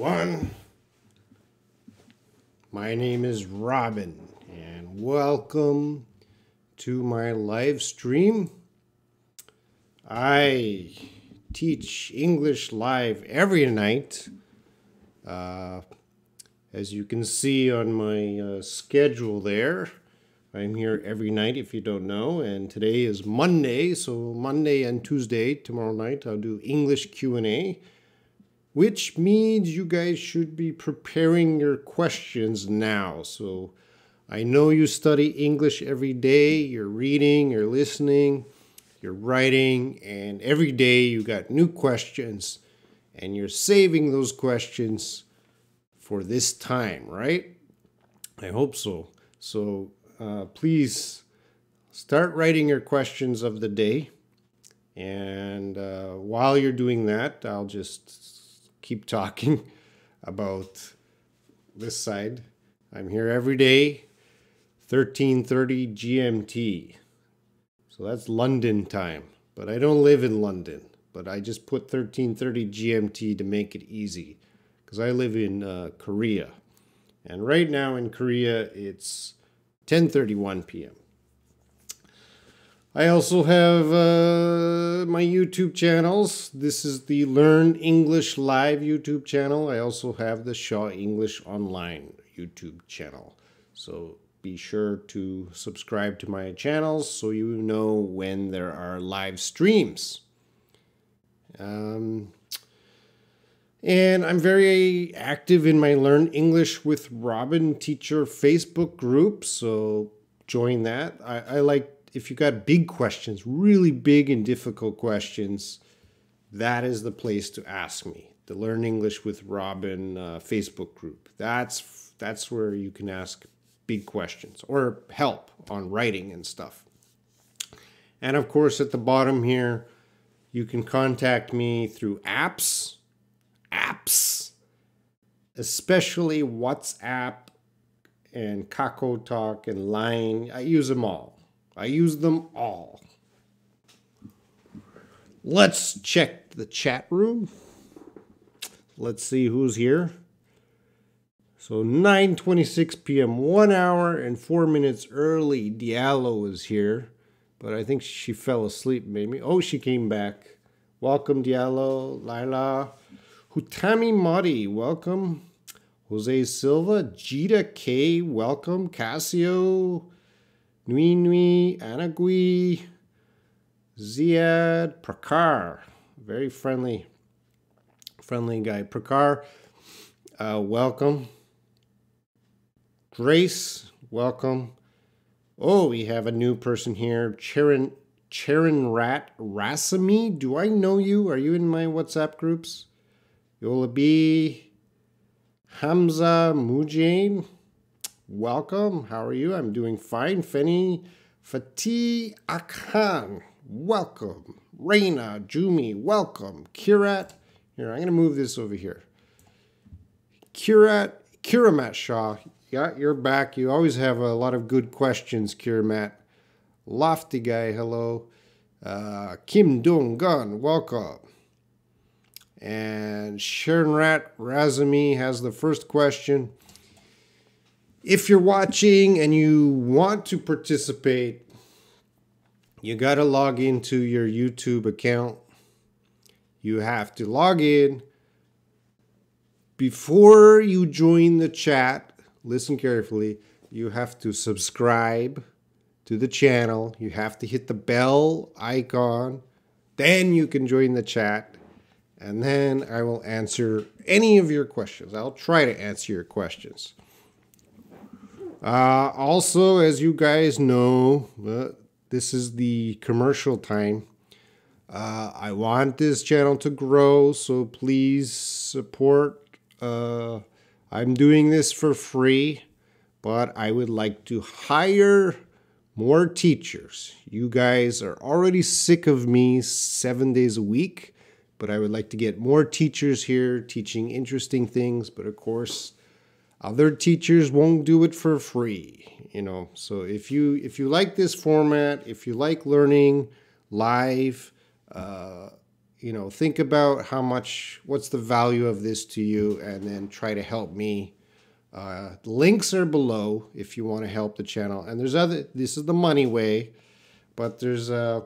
everyone. My name is Robin, and welcome to my live stream. I teach English live every night. As you can see on my schedule there, I'm here every night if you don't know, and today is Monday, so Monday and Tuesday, tomorrow night, I'll do English Q&A. Which means you guys should be preparing your questions now. So I know you study English every day. You're reading, you're listening, you're writing, and every day you got new questions. And you're saving those questions for this time, right? I hope so. So please start writing your questions of the day. And while you're doing that, I'll just keep talking about this side. I'm here every day, 13:30 GMT. So that's London time. But I don't live in London. But I just put 13:30 GMT to make it easy. Because I live in Korea. And right now in Korea, it's 10:31 p.m. I also have my YouTube channels. This is the Learn English Live YouTube channel. I also have the Shaw English Online YouTube channel. So be sure to subscribe to my channels so you know when there are live streams. And I'm very active in my Learn English with Robin Teacher Facebook group. So join that. I like, if you got big questions, really big and difficult questions, that is the place to ask me. The Learn English with Robin Facebook group. That's where you can ask big questions or help on writing and stuff. And of course, at the bottom here, you can contact me through apps, especially WhatsApp and Kakao Talk and Line. I use them all. Let's check the chat room. Let's see who's here. So 9:26 p.m., 1 hour and 4 minutes early. Diallo is here, but I think she fell asleep maybe. Oh, she came back. Welcome, Diallo. Laila. Hutami Madi, welcome. Jose Silva. Jita K, welcome. Casio. Nui Nui, Anagui, Ziad, Prakar, very friendly guy. Prakar, welcome. Grace, welcome. Oh, we have a new person here. Charan Rat Rasami, do I know you? Are you in my WhatsApp groups? Yola B, Hamza Mujain. Welcome. How are you? I'm doing fine. Feni Fatih Akhan. Welcome. Reina Jumi. Welcome. Kirat. Here, I'm going to move this over here. Kiramat Shah. Yeah, you're back. You always have a lot of good questions, Kiramat. Lofty guy. Hello. Kim Dong Gun. Welcome. And Sharonrat Razami has the first question. If you're watching and you want to participate, you got to log into your YouTube account. You have to log in. Before you join the chat, listen carefully, you have to subscribe to the channel. You have to hit the bell icon. Then you can join the chat. And then I will answer any of your questions. I'll try to answer your questions. Also, as you guys know, this is the commercial time. I want this channel to grow, so please support. I'm doing this for free, but I would like to hire more teachers. You guys are already sick of me 7 days a week, but I would like to get more teachers here teaching interesting things, but of course, other teachers won't do it for free, you know. So if you like this format, if you like learning live, you know, think about what's the value of this to you, and then try to help me. The links are below if you want to help the channel. And this is the money way, but there's other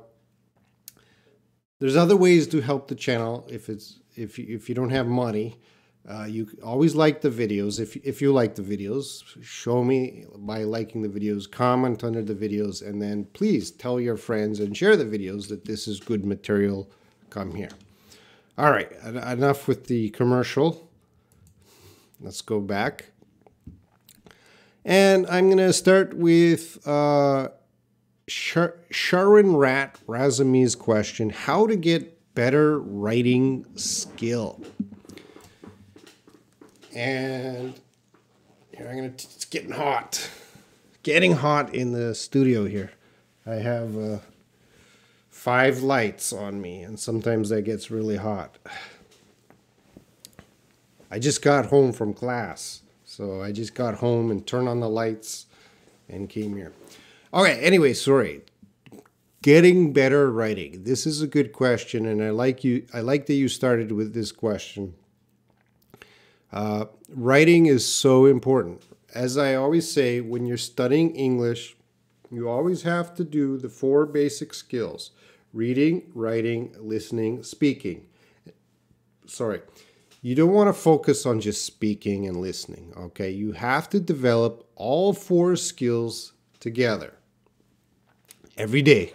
ways to help the channel if you don't have money. You always like the videos. If you like the videos, show me by liking the videos, comment under the videos, and then please tell your friends and share the videos that this is good material. Come here. All right, enough with the commercial. Let's go back. And I'm going to start with Sharon Rat Razami's question, how to get better writing skill. And here it's getting hot. Getting hot in the studio here. I have 5 lights on me, and sometimes that gets really hot. I just got home from class, so I just got home and turned on the lights and came here. Okay, anyway, sorry. Getting better writing. This is a good question, and I like that you started with this question. Writing is so important. As I always say, when you're studying English, you always have to do the 4 basic skills: reading, writing, listening, speaking. Sorry. You don't want to focus on just speaking and listening, okay? You have to develop all 4 skills together every day.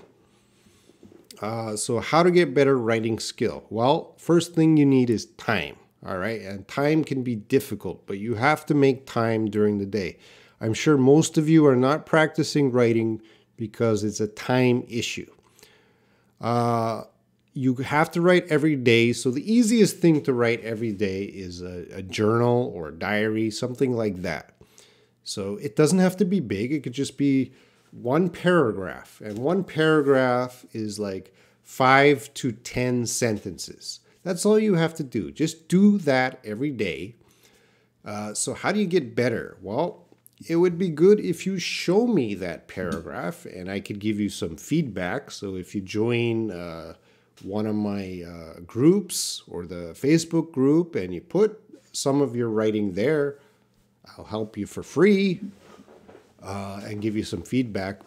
So how to get better writing skill? Well, first thing you need is time, all right? And time can be difficult, but you have to make time during the day. I'm sure most of you are not practicing writing because it's a time issue. You have to write every day. So the easiest thing to write every day is a journal or a diary, something like that. So it doesn't have to be big. It could just be 1 paragraph. And 1 paragraph is like 5 to 10 sentences. That's all you have to do. Just do that every day. So how do you get better? Well, it would be good if you show me that paragraph and I could give you some feedback. So if you join one of my groups or the Facebook group and you put some of your writing there, I'll help you for free and give you some feedback.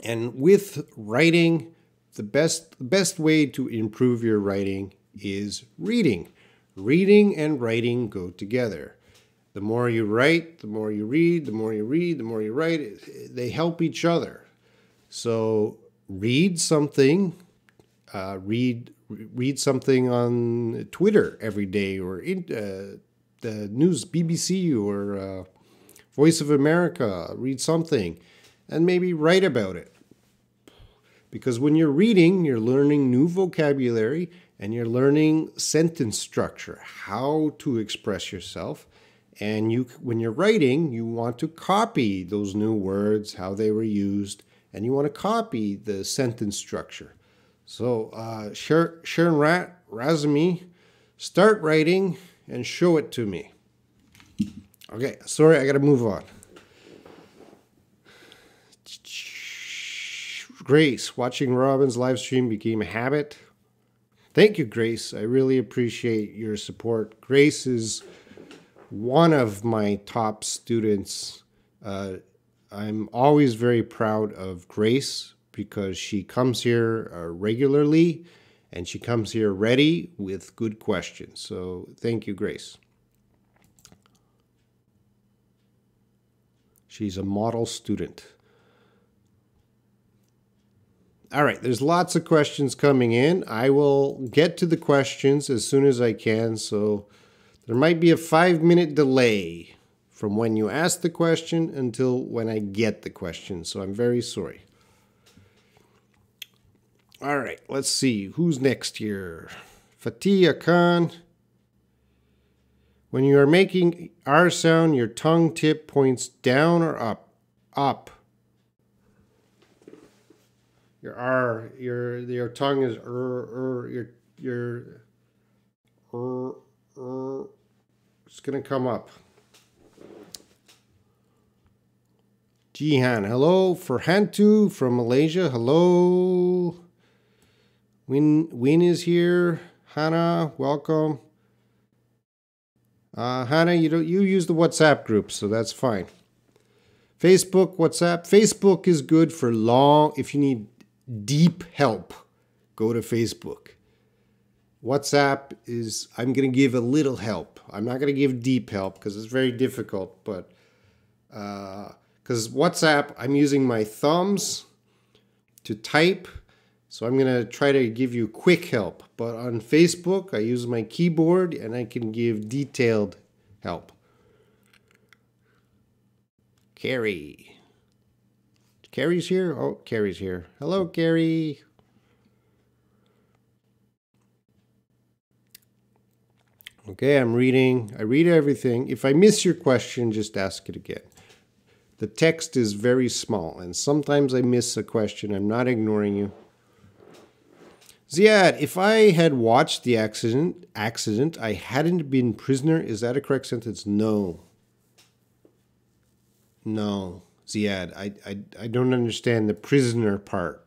And with writing, the best way to improve your writing is reading. Reading and writing go together. The more you write, the more you read, the more you read, the more you write. They help each other. So read something. Read something on Twitter every day, or in the news, BBC or Voice of America. Read something and maybe write about it. Because when you're reading, you're learning new vocabulary and you're learning sentence structure, how to express yourself. And when you're writing, you want to copy those new words, how they were used, and you want to copy the sentence structure. So Sharon Razami, start writing and show it to me. Okay, sorry, I got to move on. Grace, watching Robin's live stream became a habit. Thank you, Grace. I really appreciate your support. Grace is one of my top students. I'm always very proud of Grace because she comes here regularly and she comes here ready with good questions. So thank you, Grace. She's a model student. All right, there's lots of questions coming in. I will get to the questions as soon as I can. So there might be a 5-minute delay from when you ask the question until when I get the question. So I'm very sorry. All right, let's see. Who's next here? Fatia Khan. When you are making R sound, your tongue tip points down or up? Up. Your R, your tongue is it's gonna come up. Jihan, hello. Ferhantu from Malaysia, hello. Win is here. Hannah, welcome. Hannah, you use the WhatsApp group, so that's fine. Facebook, WhatsApp. Facebook is good for if you need deep help, go to Facebook. WhatsApp is, I'm going to give a little help. I'm not going to give deep help because it's very difficult, but because WhatsApp, I'm using my thumbs to type, so I'm going to try to give you quick help. But on Facebook, I use my keyboard and I can give detailed help. Carrie. Carrie's here? Oh, Carrie's here. Hello, Carrie. Okay, I'm reading. I read everything. If I miss your question, just ask it again. The text is very small, and sometimes I miss a question. I'm not ignoring you. Ziad, if I had watched the accident, I hadn't been prisoner. Is that a correct sentence? No. No, Ziad, I don't understand the prisoner part.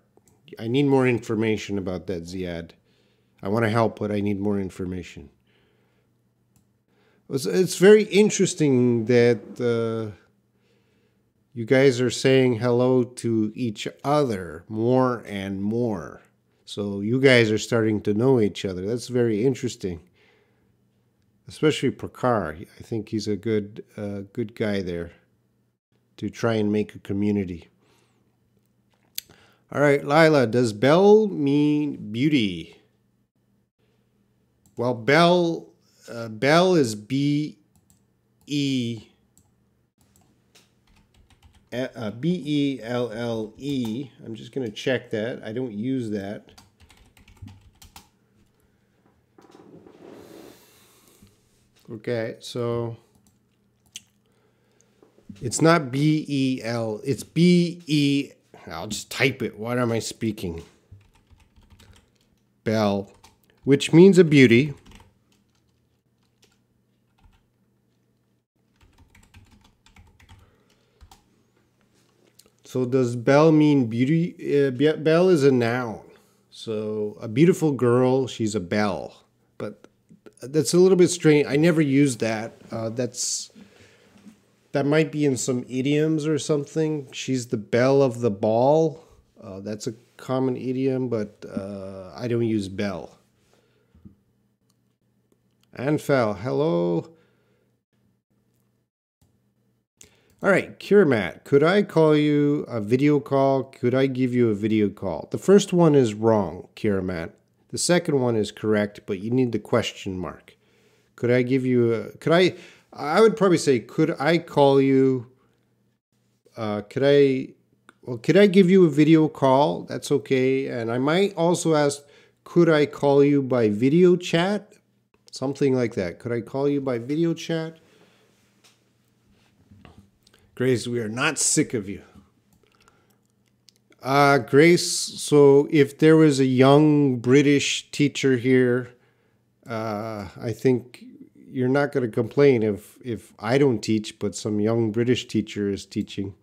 I need more information about that, Ziad. I want to help, but I need more information. It's very interesting that you guys are saying hello to each other more and more. So you guys are starting to know each other. That's very interesting. Especially Prakar. I think he's a good guy there to try and make a community. All right, Lila, does Belle mean beauty? Well, Belle is B-E-L-L-E. I'm just going to check that. I don't use that. Okay, so it's not B-E-L. It's B-E. I'll just type it. What am I speaking? Belle, which means a beauty. So does Belle mean beauty? Belle is a noun. So a beautiful girl, she's a belle. But that's a little bit strange. I never used that. That might be in some idioms or something. She's the belle of the ball. That's a common idiom, but I don't use belle. Anfel, hello. All right, Kiramat, could I call you a video call? Could I give you a video call? The first one is wrong, Kiramat. The second one is correct, but you need the question mark. Could I give you I would probably say, could I call you, could I give you a video call? That's okay. And I might also ask, could I call you by video chat? Something like that. Could I call you by video chat? Grace, we are not sick of you. Grace, so if there was a young British teacher here, I think you're not going to complain if I don't teach, but some young British teacher is teaching.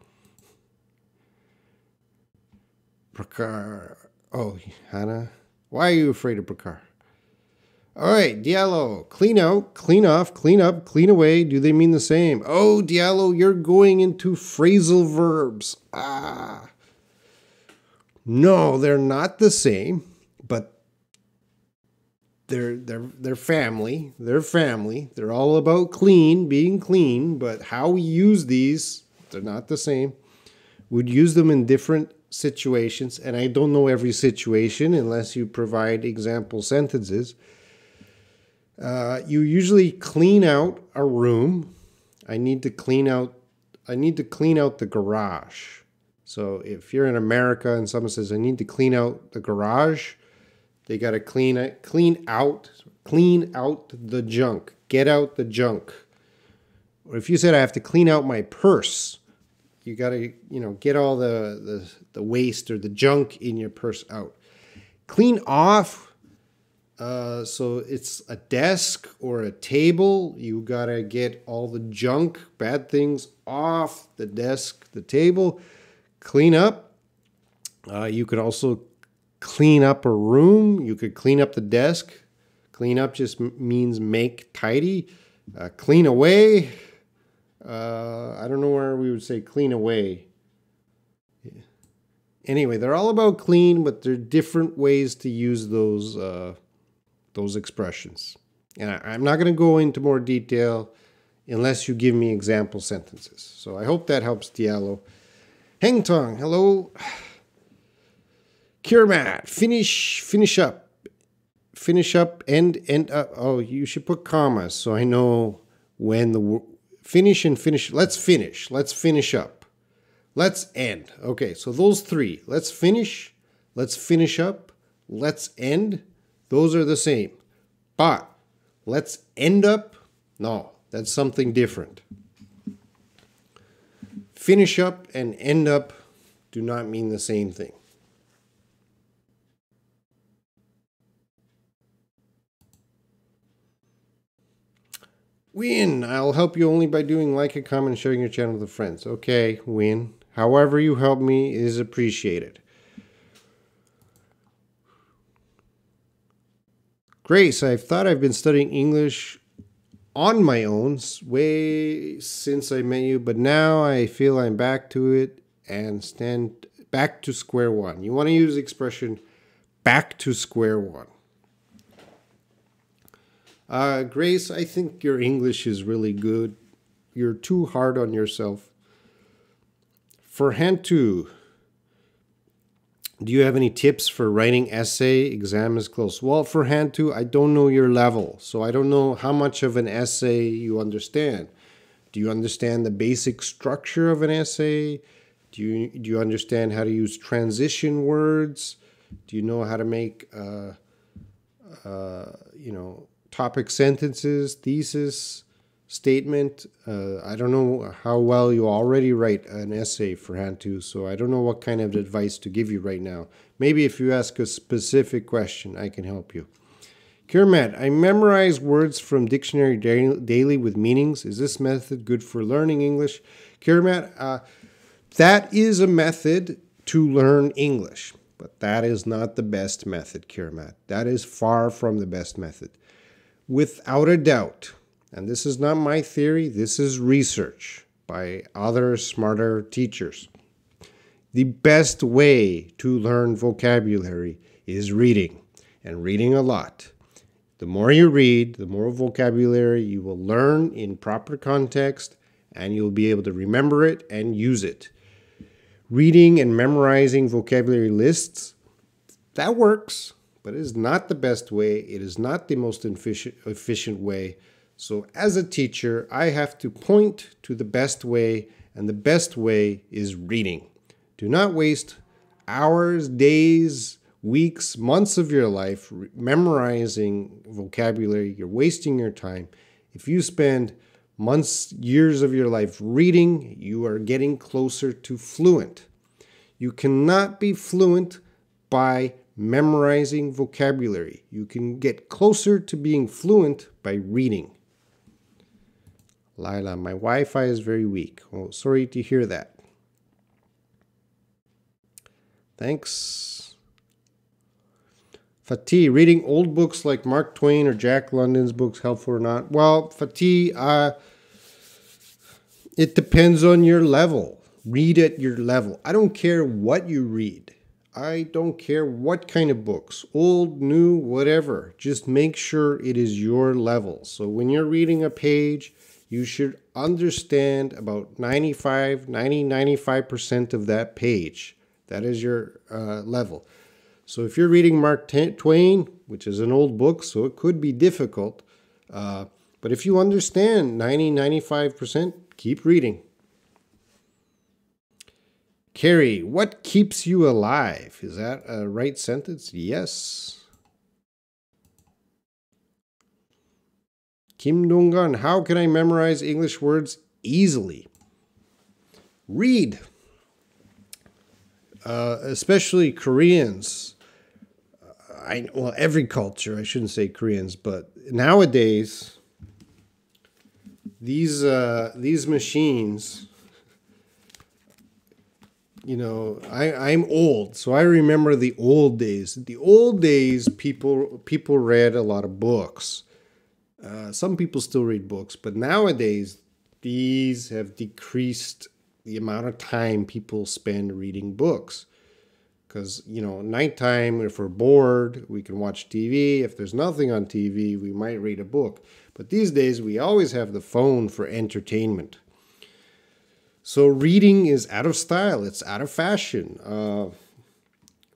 Prakar. Oh, Hannah. Why are you afraid of Prakar? All right, Diallo. Clean out, clean off, clean up, clean away. Do they mean the same? Oh, Diallo, you're going into phrasal verbs. No, they're not the same, but they're family. They're family. They're all about clean, being clean, but how we use these, they're not the same. We'd use them in different situations, and I don't know every situation unless you provide example sentences. You usually clean out a room. I need to clean out the garage. So if you're in America and someone says, I need to clean out the garage, they got to clean out the junk. Get out the junk. Or if you said, I have to clean out my purse, you got to, get all the waste or the junk in your purse out. Clean off. So it's a desk or a table. You got to get all the junk, bad things off the desk, the table. Clean up. You could also clean up a room. You could clean up the desk. Clean up just means make tidy. Clean away. I don't know where we would say clean away. Anyway, they're all about clean, but there are different ways to use those expressions. And I'm not going to go into more detail unless you give me example sentences. So I hope that helps, Diallo. Hang Tong, hello. Kirmat, finish up. Finish up, end up. Oh, you should put commas so I know when the finish and finish. Let's finish up. Let's end. Okay, so those three. Let's finish up, let's end. Those are the same. But let's end up, no, that's something different. Finish up and end up do not mean the same thing. Win, I'll help you only by doing like, a comment, and sharing your channel with friends. Okay, Win. However you help me is appreciated. Grace, I've thought I've been studying English on my own way since I met you, but now I feel I'm back to it and stand back to square one. You want to use the expression back to square one. Grace, I think your English is really good. You're too hard on yourself. For Hantu, do you have any tips for writing essay? Exam is close. Well, for Hantu, I don't know your level, so I don't know how much of an essay you understand. Do you understand the basic structure of an essay? Do you understand how to use transition words? Do you know how to make topic sentences, thesis, statement? I don't know how well you already write an essay for Hantu, so I don't know what kind of advice to give you right now. Maybe if you ask a specific question, I can help you. Kirmat, I memorize words from dictionary daily with meanings. Is this method good for learning English? Kirmat, that is a method to learn English, but that is not the best method, Kirmat. That is far from the best method. Without a doubt, and this is not my theory, this is research by other smarter teachers. The best way to learn vocabulary is reading, and reading a lot. The more you read, the more vocabulary you will learn in proper context, and you'll be able to remember it and use it. Reading and memorizing vocabulary lists, that works, but it is not the best way. It is not the most efficient way. So as a teacher, I have to point to the best way, and the best way is reading. Do not waste hours, days, weeks, months of your life memorizing vocabulary. You're wasting your time. If you spend months, years of your life reading, you are getting closer to fluent. You cannot be fluent by memorizing vocabulary. You can get closer to being fluent by reading. Lila, my Wi-Fi is very weak. Oh, sorry to hear that. Thanks. Fatih, reading old books like Mark Twain or Jack London's books helpful or not? Well, Fatih, it depends on your level. Read at your level. I don't care what you read. I don't care what kind of books, old, new, whatever. Just make sure it is your level. So when you're reading a page, you should understand about 95% of that page. That is your level. So if you're reading Mark Twain, which is an old book, so it could be difficult, but if you understand 95%, keep reading. Carrie, what keeps you alive? Is that a right sentence? Yes. Kim Dong-gun, how can I memorize English words easily? Read. Especially Koreans. Well, every culture, I shouldn't say Koreans, but nowadays, these machines you know, I'm old, so I remember the old days. The old days, people read a lot of books. Some people still read books, but nowadays these have decreased the amount of time people spend reading books. Because, you know, nighttime, if we're bored, we can watch TV. If there's nothing on TV, we might read a book. But these days, we always have the phone for entertainment. So reading is out of style. It's out of fashion.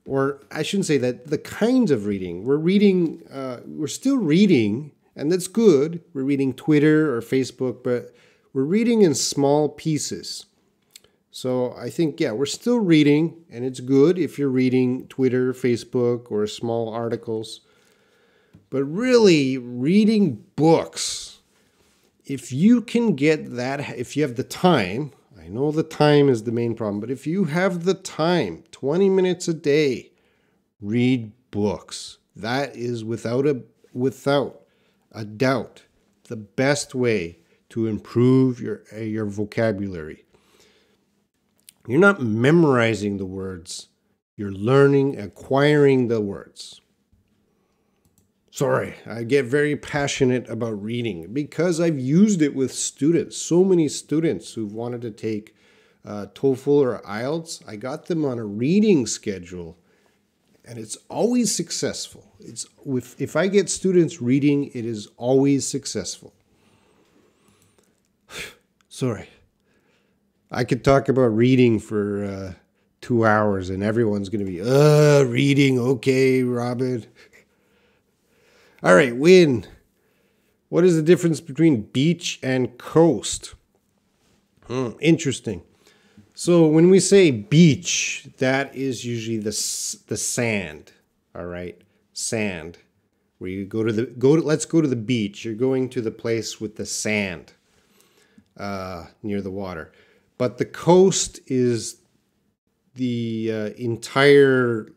Or I shouldn't say that, the kinds of reading. We're still reading, and that's good. We're reading Twitter or Facebook, but we're reading in small pieces. So I think, yeah, we're still reading, and it's good if you're reading Twitter, Facebook, or small articles. But really, reading books, if you can get that, if you have the time, I know the time is the main problem, but if you have the time, 20 minutes a day, read books. That is without a doubt the best way to improve your vocabulary. You're not memorizing the words. You're learning, acquiring the words. Sorry, I get very passionate about reading because I've used it with students. So many students who've wanted to take TOEFL or IELTS. I got them on a reading schedule, and it's always successful. If I get students reading, it is always successful. Sorry. I could talk about reading for 2 hours and everyone's going to be, reading, okay, Robin. All right, win. What is the difference between beach and coast? Interesting. So when we say beach, that is usually the sand, all right? Sand. Where you let's go to the beach. You're going to the place with the sand near the water. But the coast is the entire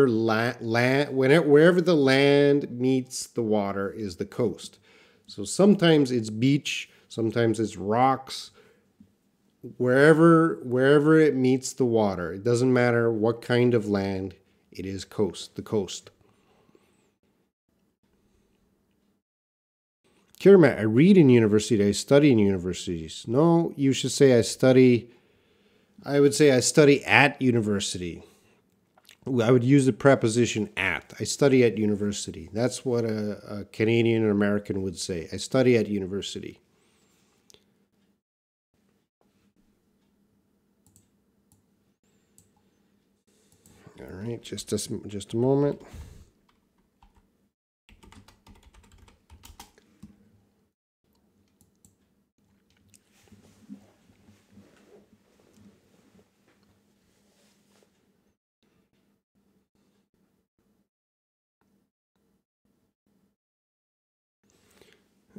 land, wherever the land meets the water is the coast. So sometimes it's beach, sometimes it's rocks. Wherever it meets the water, it doesn't matter what kind of land, it is the coast. Kiramat, I read in university, I study in universities. No, you should say I would say I study at university. I would use the preposition at. I study at university. That's what a Canadian or American would say. I study at university. All right, just a moment.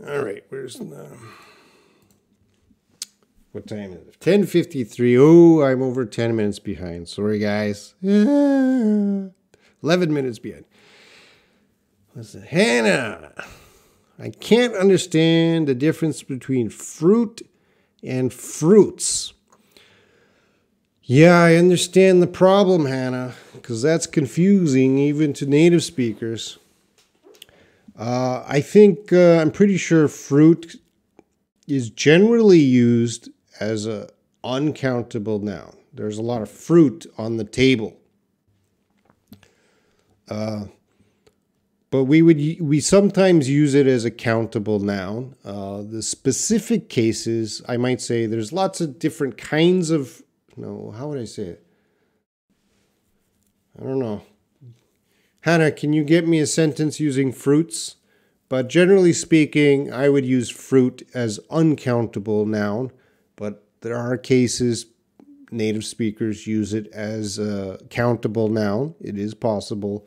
All right, where's the... What time is it? 10:53. Oh, I'm over 10 minutes behind. Sorry, guys. 11 minutes behind. Listen, Hannah, I can't understand the difference between fruit and fruits. Yeah, I understand the problem, Hannah, because that's confusing even to native speakers. I think I'm pretty sure fruit is generally used as a uncountable noun. There's a lot of fruit on the table. But we sometimes use it as a countable noun. The specific cases, I might say there's lots of different kinds of, no, how would I say it? I don't know. Hannah, can you get me a sentence using fruits? But generally speaking, I would use fruit as uncountable noun. But there are cases native speakers use it as a countable noun. It is possible.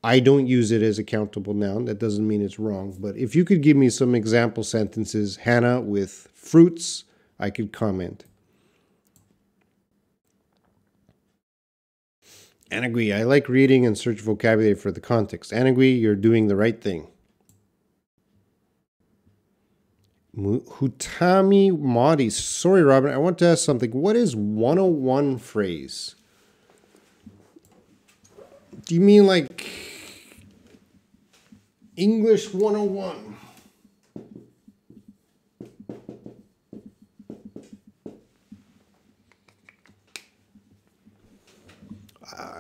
I don't use it as a countable noun. That doesn't mean it's wrong. But if you could give me some example sentences, Hannah, with fruits, I could comment. Anagui, I like reading and search vocabulary for the context. Anagui, you're doing the right thing. Hutami Madi. Sorry, Robin. I want to ask something. What is 101 phrase? Do you mean like English 101?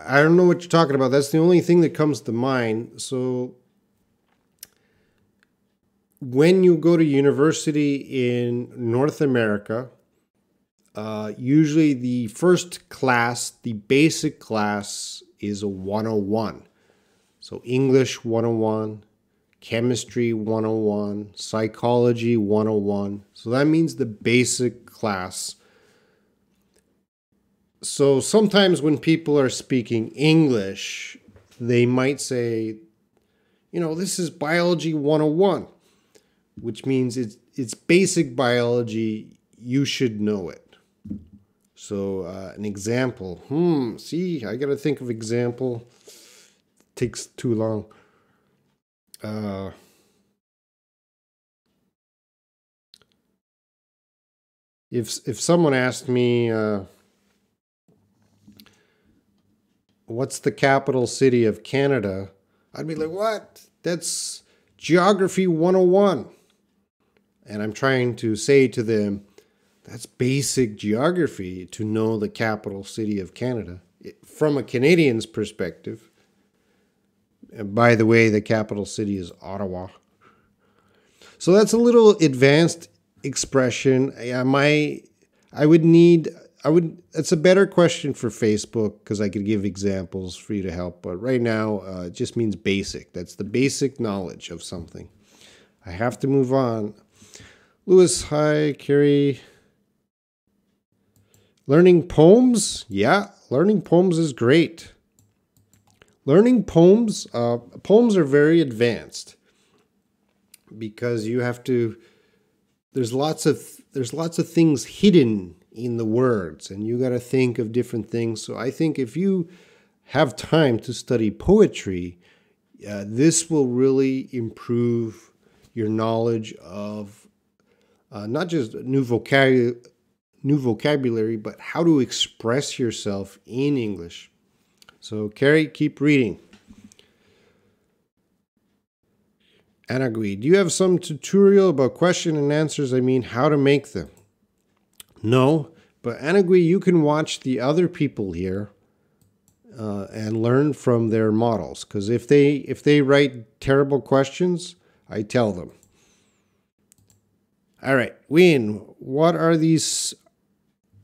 I don't know what you're talking about. That's the only thing that comes to mind. So when you go to university in North America, usually the first class, the basic class, is a 101. So English 101, chemistry 101, psychology 101. So that means the basic class. So sometimes when people are speaking English, they might say, this is biology 101, which means it's basic biology. You should know it. So an example. See, I got to think of example. It takes too long. If someone asked me, what's the capital city of Canada? I'd be like, what? That's geography 101. And I'm trying to say to them, that's basic geography to know the capital city of Canada. From a Canadian's perspective, and by the way, the capital city is Ottawa. So that's a little advanced expression. It's a better question for Facebook because I could give examples for you to help. But right now, it just means basic. That's the basic knowledge of something. I have to move on. Lewis, hi, Carrie. Learning poems? Yeah, learning poems is great. Learning poems, poems are very advanced because you have to, there's lots of things hidden in the words and you got to think of different things. So I think if you have time to study poetry, this will really improve your knowledge of not just new vocabulary, but how to express yourself in English. So Carrie, keep reading. Anagui, do you have some tutorial about question and answers? I mean, how to make them? No, but Anagui, you can watch the other people here and learn from their models. Because if they write terrible questions, I tell them. All right, Win, what are these?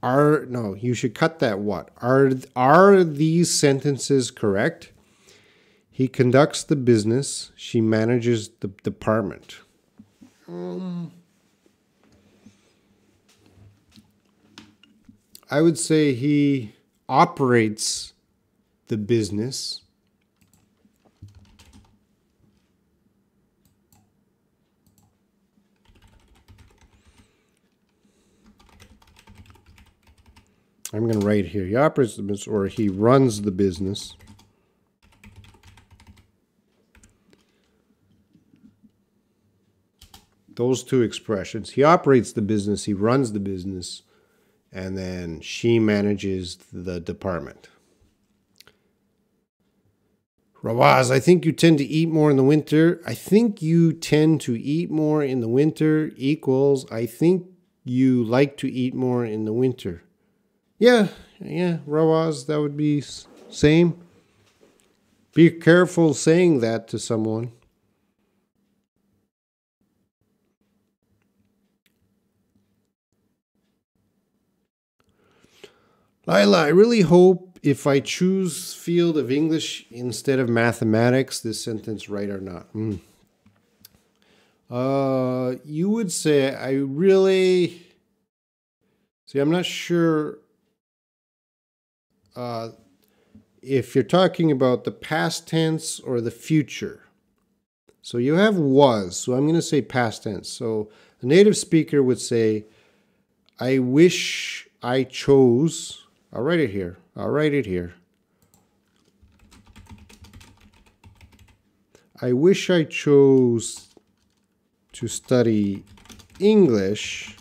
No, you should cut that. What are these sentences correct? He conducts the business. She manages the department. I would say he operates the business. I'm going to write here. He operates the business or he runs the business. Those two expressions. He operates the business, he runs the business, and then she manages the department. Rawaz, I think you tend to eat more in the winter. I think you tend to eat more in the winter equals I think you like to eat more in the winter. Yeah, Rawaz, that would be same. Be careful saying that to someone. Lila, I really hope if I choose field of English instead of mathematics, this sentence right or not. You would say I really... See, I'm not sure if you're talking about the past tense or the future. So you have was, so I'm going to say past tense. So a native speaker would say, I wish I chose... I'll write it here. I wish I chose to study English,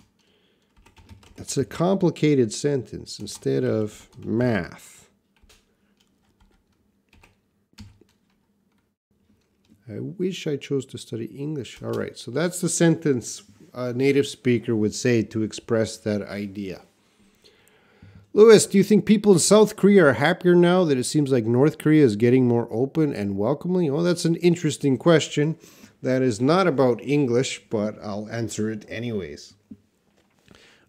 it's a complicated sentence instead of math. I wish I chose to study English. All right, so that's the sentence a native speaker would say to express that idea. Lewis, do you think people in South Korea are happier now that it seems like North Korea is getting more open and welcoming? Oh, that's an interesting question. That is not about English, but I'll answer it anyways.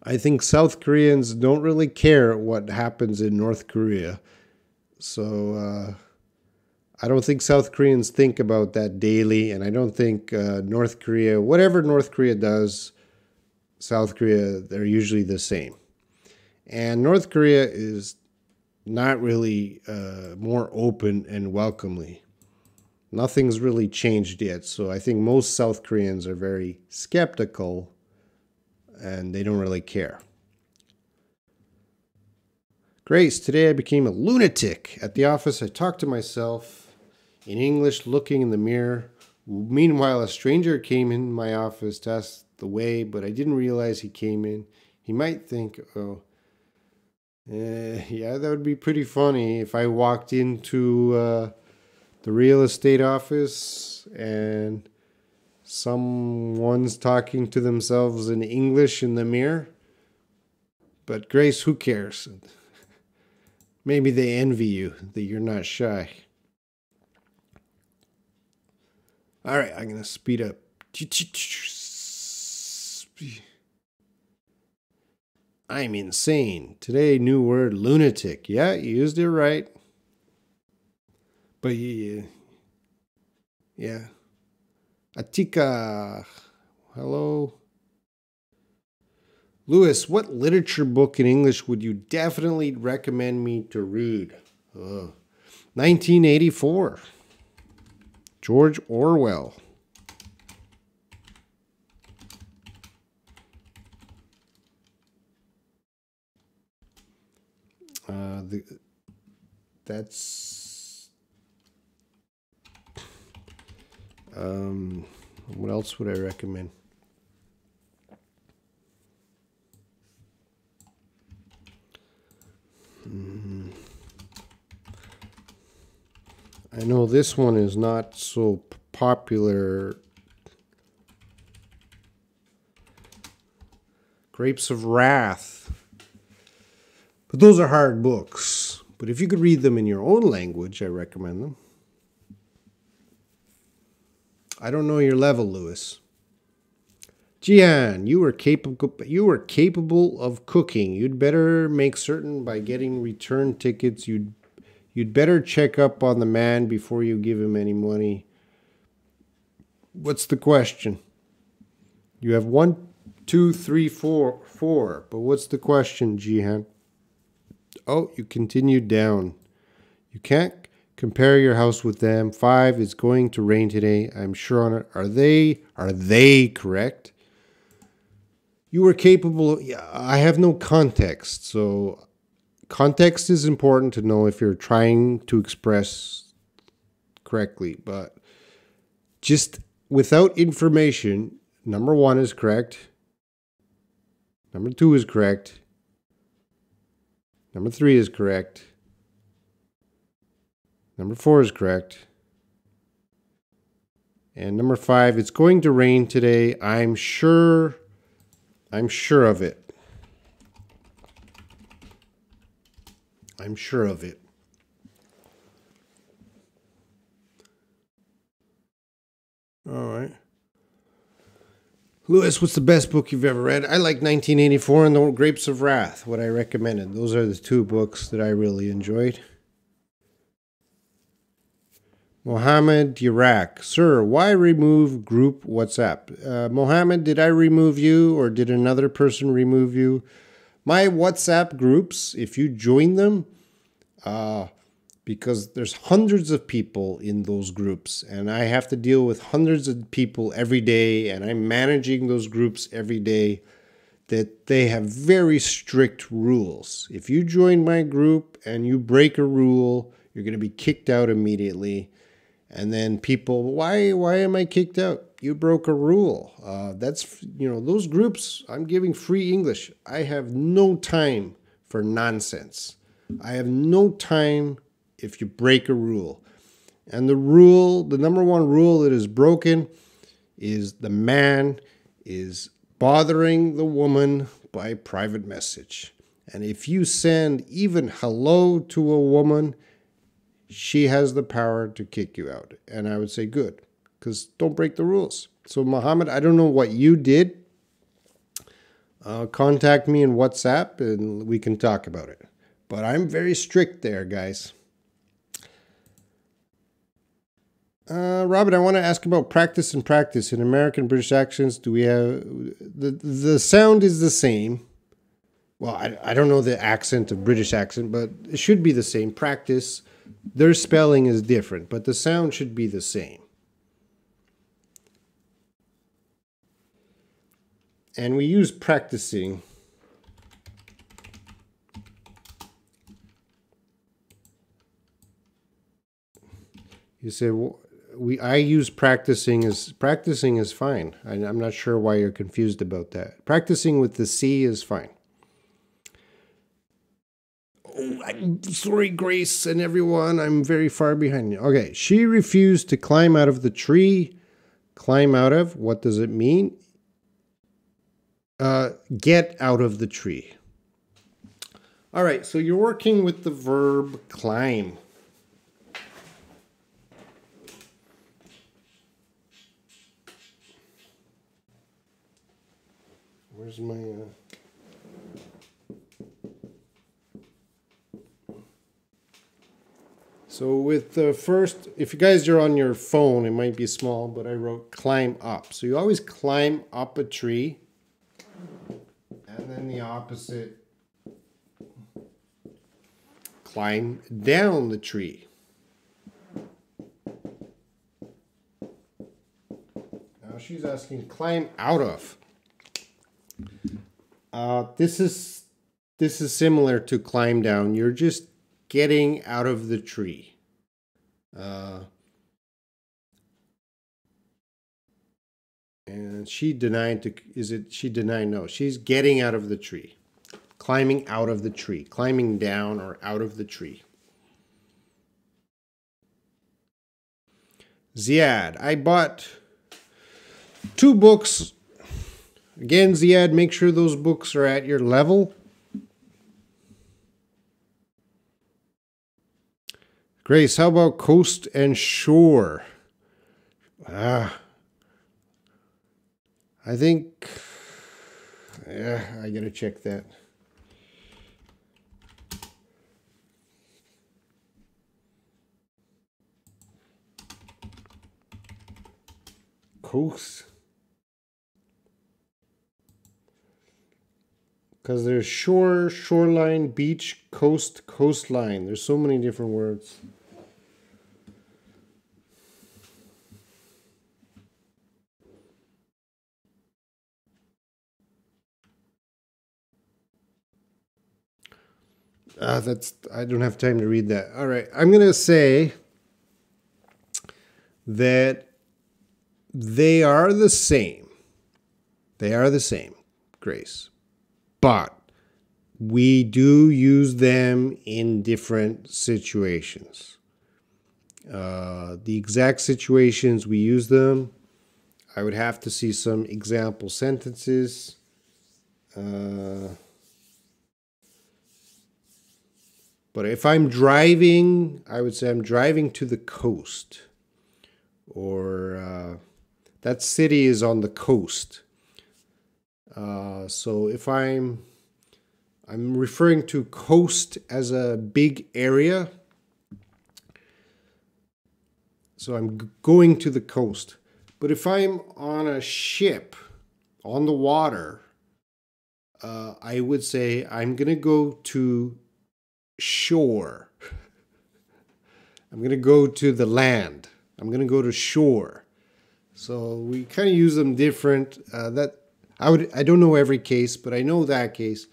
I think South Koreans don't really care what happens in North Korea. So I don't think South Koreans think about that daily. And I don't think North Korea, whatever North Korea does, South Korea, they're usually the same. And North Korea is not really more open and welcoming. Nothing's really changed yet. So I think most South Koreans are very skeptical and they don't really care. Grace, today I became a lunatic. At the office, I talked to myself in English, looking in the mirror. Meanwhile, a stranger came in my office to ask the way, but I didn't realize he came in. He might think, oh, yeah, that would be pretty funny if I walked into the real estate office and someone's talking to themselves in English in the mirror. But Grace, who cares? Maybe they envy you that you're not shy. All right, I'm going to speed up. I'm insane. Today, new word, lunatic. Yeah, you used it right. But yeah. Atika. Hello. Lewis, what literature book in English would you definitely recommend me to read? 1984. George Orwell. What else would I recommend? I know this one is not so popular. Grapes of Wrath. But those are hard books. But if you could read them in your own language, I recommend them. I don't know your level, Lewis. Jian, you were capable of cooking. You'd better make certain by getting return tickets. You'd better check up on the man before you give him any money. What's the question? You have 1, 2, 3, 4. But what's the question, Jihan? Oh, you continued down. You can't compare your house with them. 5, it's going to rain today. I'm sure on it. Are they correct? You were capable of, yeah, I have no context. So context is important to know if you're trying to express correctly. But just without information, number 1 is correct. Number 2 is correct. Number 3 is correct. Number 4 is correct. And number 5, it's going to rain today. I'm sure of it. I'm sure of it. All right. Lewis, what's the best book you've ever read? I like 1984 and The Grapes of Wrath, what I recommended. Those are the 2 books that I really enjoyed. Mohammed Iraq. Sir, why remove group WhatsApp? Mohammed, did I remove you or did another person remove you? My WhatsApp groups, if you join them, because there's hundreds of people in those groups and I have to deal with hundreds of people every day and I'm managing those groups every day, that they have very strict rules. If you join my group and you break a rule, you're going to be kicked out immediately. And then people, why am I kicked out? you broke a rule. That's, those groups, I'm giving free English. I have no time for nonsense. I have no time if you break a rule. And the number one rule that is broken is the man is bothering the woman by private message. And if you send even hello to a woman, she has the power to kick you out. And I would say good, because don't break the rules. So Mohammed, I don't know what you did. Contact me in WhatsApp and we can talk about it. But I'm very strict there, guys. Robin, I want to ask about practice and practice. In American British accents, do we have... The sound is the same. Well, I don't know the accent of British accent, but it should be the same. Practice. Their spelling is different, but the sound should be the same. And we use practicing. You say, well, I use practicing is fine. I'm not sure why you're confused about that. Practicing with the C is fine. Oh, I'm sorry, Grace and everyone. I'm very far behind you. Okay, she refused to climb out of the tree. Climb out of, what does it mean? Get out of the tree. All right, so you're working with the verb climb. Where's my... So with the first, if you guys are on your phone, it might be small, but I wrote climb up. So you always climb up a tree. And then the opposite, climb down the tree. Now she's asking climb out of. This is similar to climb down. You're just getting out of the tree. And she denied to, she denied? No, she's getting out of the tree. Climbing out of the tree. Climbing down or out of the tree. Ziad, I bought 2 books. Again, Ziad, make sure those books are at your level. Grace, how about coast and shore? I think, yeah, I gotta check that. Coast. Because there's shore, shoreline, beach, coast, coastline. There's so many different words. I don't have time to read that. All right, I'm gonna say that they are the same. They are the same, Grace. But we do use them in different situations. The exact situations we use them, I would have to see some example sentences. But if I'm driving, I would say I'm driving to the coast. Or that city is on the coast. So if I'm referring to coast as a big area. So I'm going to the coast. But if I'm on a ship on the water, I would say I'm going to go to shore. I'm going to go to the land. I'm going to go to shore. So we kind of use them different. I don't know every case, but I know that case.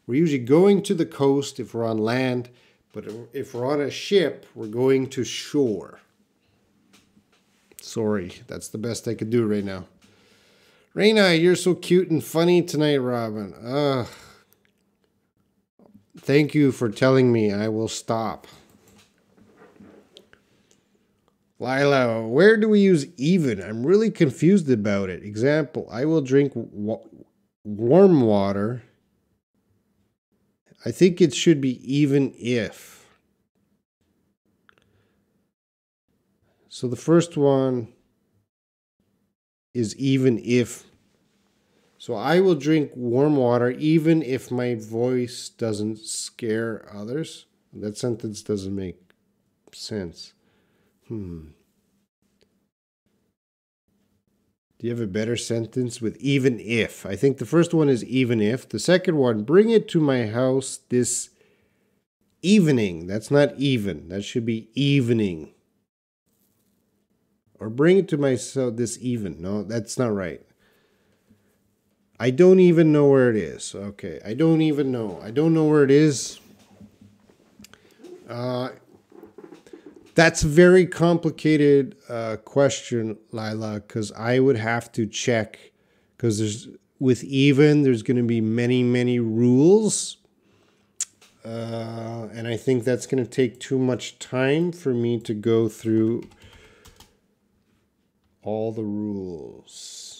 We're usually going to the coast if we're on land, but if we're on a ship, we're going to shore. Sorry, that's the best I could do right now. Raina, you're so cute and funny tonight, Robin. Thank you for telling me. I will stop. Lila, where do we use even? I'm really confused about it. Example, I will drink warm water. I think it should be even if. So the first one is even if. So I will drink warm water even if my voice doesn't scare others. That sentence doesn't make sense. Do you have a better sentence with even if? I think the first one is even if. The second one, bring it to my house this evening. That's not even. That should be evening. Or bring it to my house this even. No, that's not right. I don't even know where it is. Okay, I don't even know. I don't know where it is. That's a very complicated question, Lila, because I would have to check, because with even, there's going to be many, many rules. And I think that's going to take too much time for me to go through all the rules.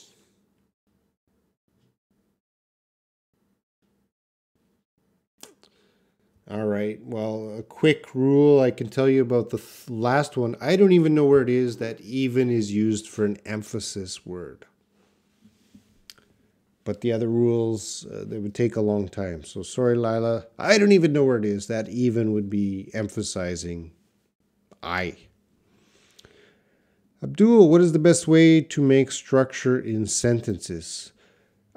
All right, well, a quick rule I can tell you about the last one. I don't even know where it is that even is used for an emphasis word. But the other rules, they would take a long time. So sorry, Lila. I don't even know where it is that even would be emphasizing I. Abdul, what is the best way to make structure in sentences?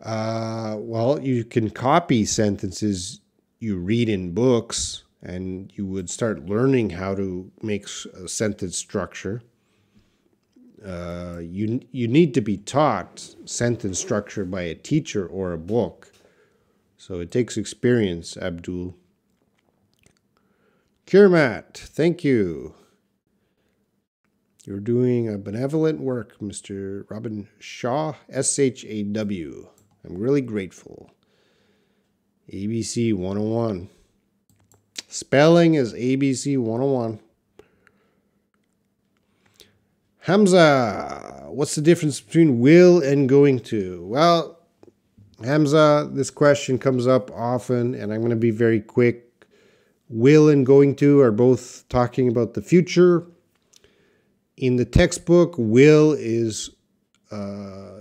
Well, you can copy sentences you read in books, and you would start learning how to make a sentence structure. You need to be taught sentence structure by a teacher or a book. So it takes experience, Abdul. Kirmat, thank you. You're doing a benevolent work, Mr. Robin Shaw, S-H-A-W. I'm really grateful. ABC 101. Spelling is ABC 101. Hamza, what's the difference between will and going to? Well, Hamza, this question comes up often, and I'm going to be very quick. Will and going to are both talking about the future. In the textbook, will is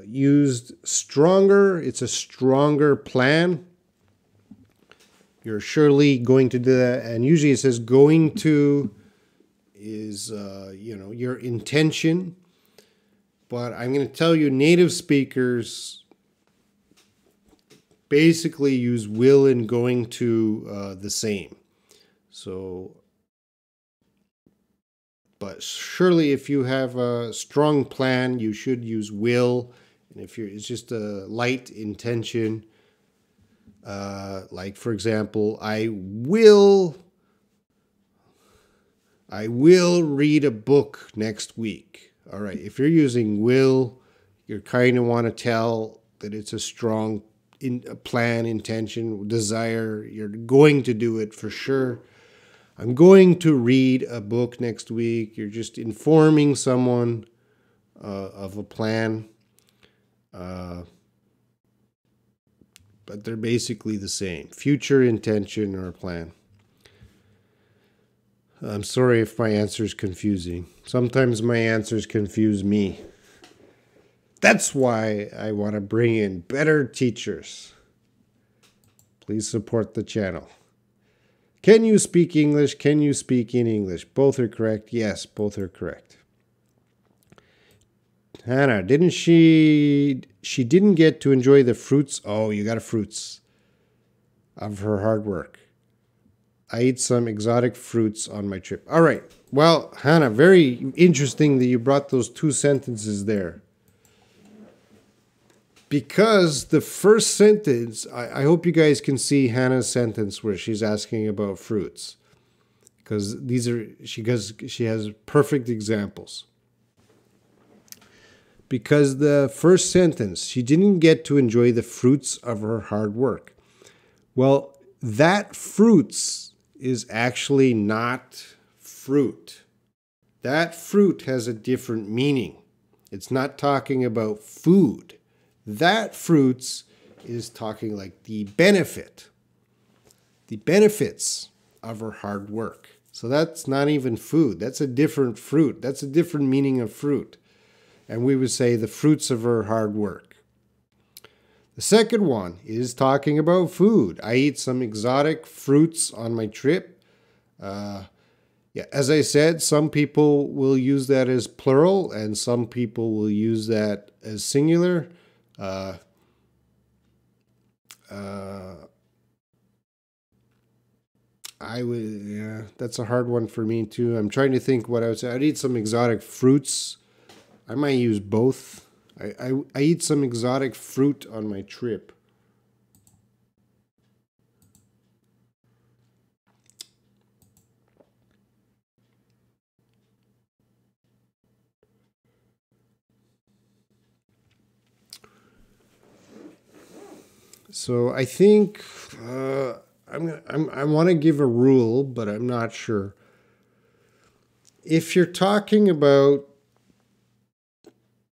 used stronger. It's a stronger plan. You're surely going to do that. And usually it says going to is, your intention. But I'm going to tell you, native speakers basically use will and going to the same. So, but surely if you have a strong plan, you should use will. And if it's just a light intention, like, for example, I will read a book next week. All right. If you're using will, you kind of want to tell that it's a strong plan, intention, desire. You're going to do it for sure. I'm going to read a book next week. You're just informing someone of a plan. But they're basically the same. Future intention or plan. I'm sorry if my answer is confusing. Sometimes my answers confuse me. That's why I want to bring in better teachers. Please support the channel. Can you speak English? Can you speak in English? Both are correct. Yes, both are correct. Hannah, didn't she didn't get to enjoy the fruits. Oh, you got fruits of her hard work. I ate some exotic fruits on my trip. All right. Well, Hannah, very interesting that you brought those two sentences there. Because the first sentence, I hope you guys can see Hannah's sentence where she's asking about fruits. Because she has perfect examples. because the first sentence, she didn't get to enjoy the fruits of her hard work. Well, that fruits is actually not fruit. That fruit has a different meaning. It's not talking about food. That fruits is talking like the benefits of her hard work. So that's not even food. That's a different fruit. That's a different meaning of fruit. And we would say the fruits of her hard work. The second one is talking about food. I eat some exotic fruits on my trip. Yeah, as I said, some people will use that as plural and some people will use that as singular. Yeah, that's a hard one for me too. I'm trying to think what I would say. I'd eat some exotic fruits. I might use both. I eat some exotic fruit on my trip. So I think I want to give a rule, but I'm not sure. If you're talking about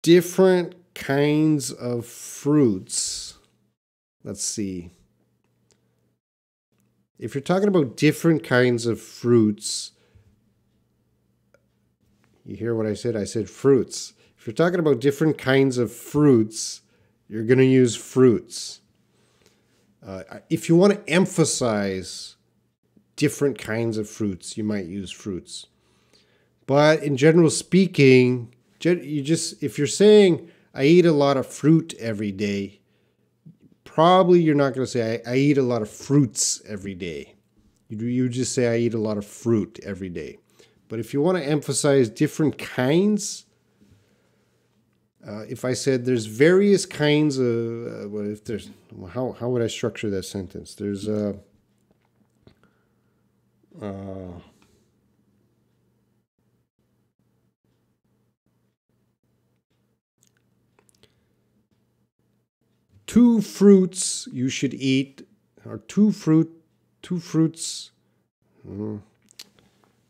different kinds of fruits, let's see. If you're talking about different kinds of fruits, you hear what I said? I said fruits. If you're talking about different kinds of fruits, you're going to use fruits. If you want to emphasize different kinds of fruits, you might use fruits. But in general speaking, if you're saying I eat a lot of fruit every day, probably you're not going to say I eat a lot of fruits every day. You just say I eat a lot of fruit every day. But if you want to emphasize different kinds, if I said there's various kinds of, how would I structure that sentence? There's two fruits you should eat, or two fruits.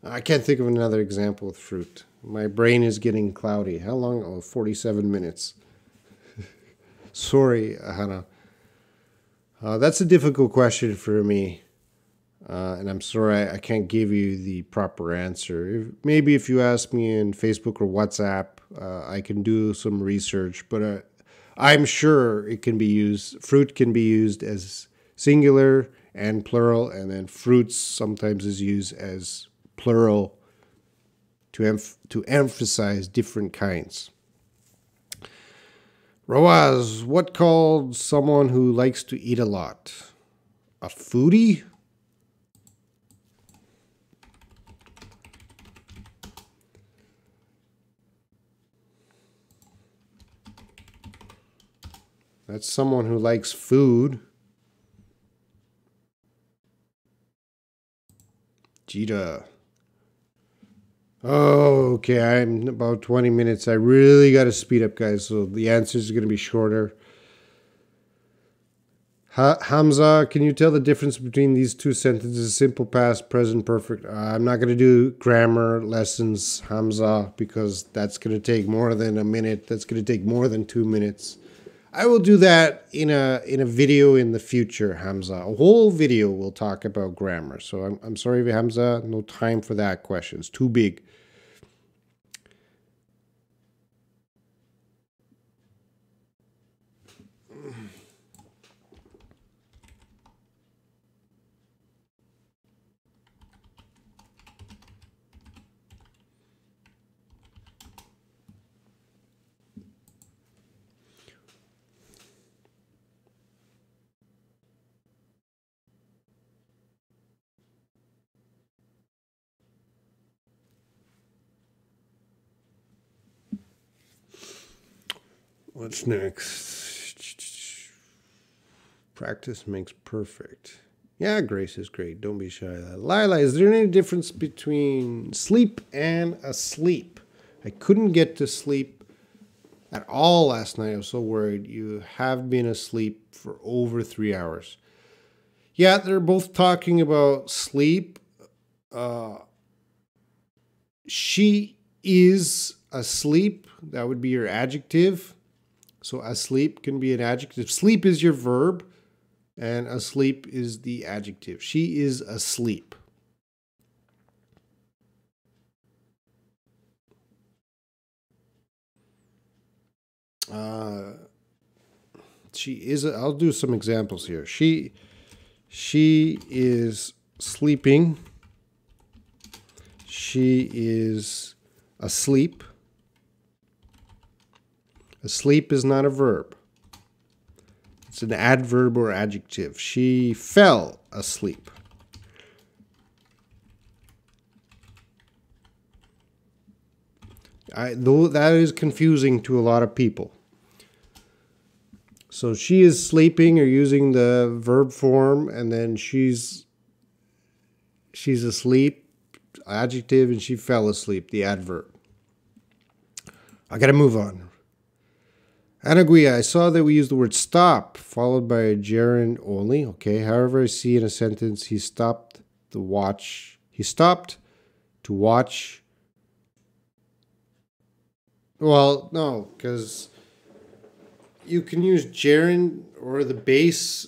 I can't think of another example with fruit. My brain is getting cloudy. How long? Oh, 47 minutes. Sorry, Hannah. That's a difficult question for me. And I'm sorry I can't give you the proper answer. Maybe if you ask me in Facebook or WhatsApp, I can do some research. But I'm sure it can be used. Fruit can be used as singular and plural. And then fruits sometimes is used as plural to emphasize different kinds. Roaz, what called someone who likes to eat a lot? A foodie? That's someone who likes food. Jita. Oh, okay. I'm about 20 minutes. I really got to speed up, guys. So the answers are going to be shorter. Hamza, can you tell the difference between these two sentences? Simple past, present perfect. I'm not going to do grammar lessons, Hamza, because that's going to take more than a minute. That's going to take more than 2 minutes. I will do that in a video in the future, Hamza. A whole video will talk about grammar. So I'm sorry, Hamza, no time for that question. It's too big. What's next? Practice makes perfect. Yeah, Grace is great. Don't be shy. Lila, is there any difference between sleep and asleep? I couldn't get to sleep. at all last night. I was so worried. You have been asleep for over 3 hours. Yeah, they're both talking about sleep. She is asleep. That would be your adjective. So asleep can be an adjective. Sleep is your verb, and asleep is the adjective. She is asleep. She is. I'll do some examples here. She is sleeping. She is asleep. Asleep is not a verb. It's an adverb or adjective. She fell asleep. Though that is confusing to a lot of people. So she is sleeping, or using the verb form, and then she's asleep, adjective, and she fell asleep, the adverb. I gotta move on. Anaguia, I saw that we use the word stop followed by a gerund only. Okay, however, I see in a sentence he stopped to watch. He stopped to watch. Well, no, because you can use gerund or the base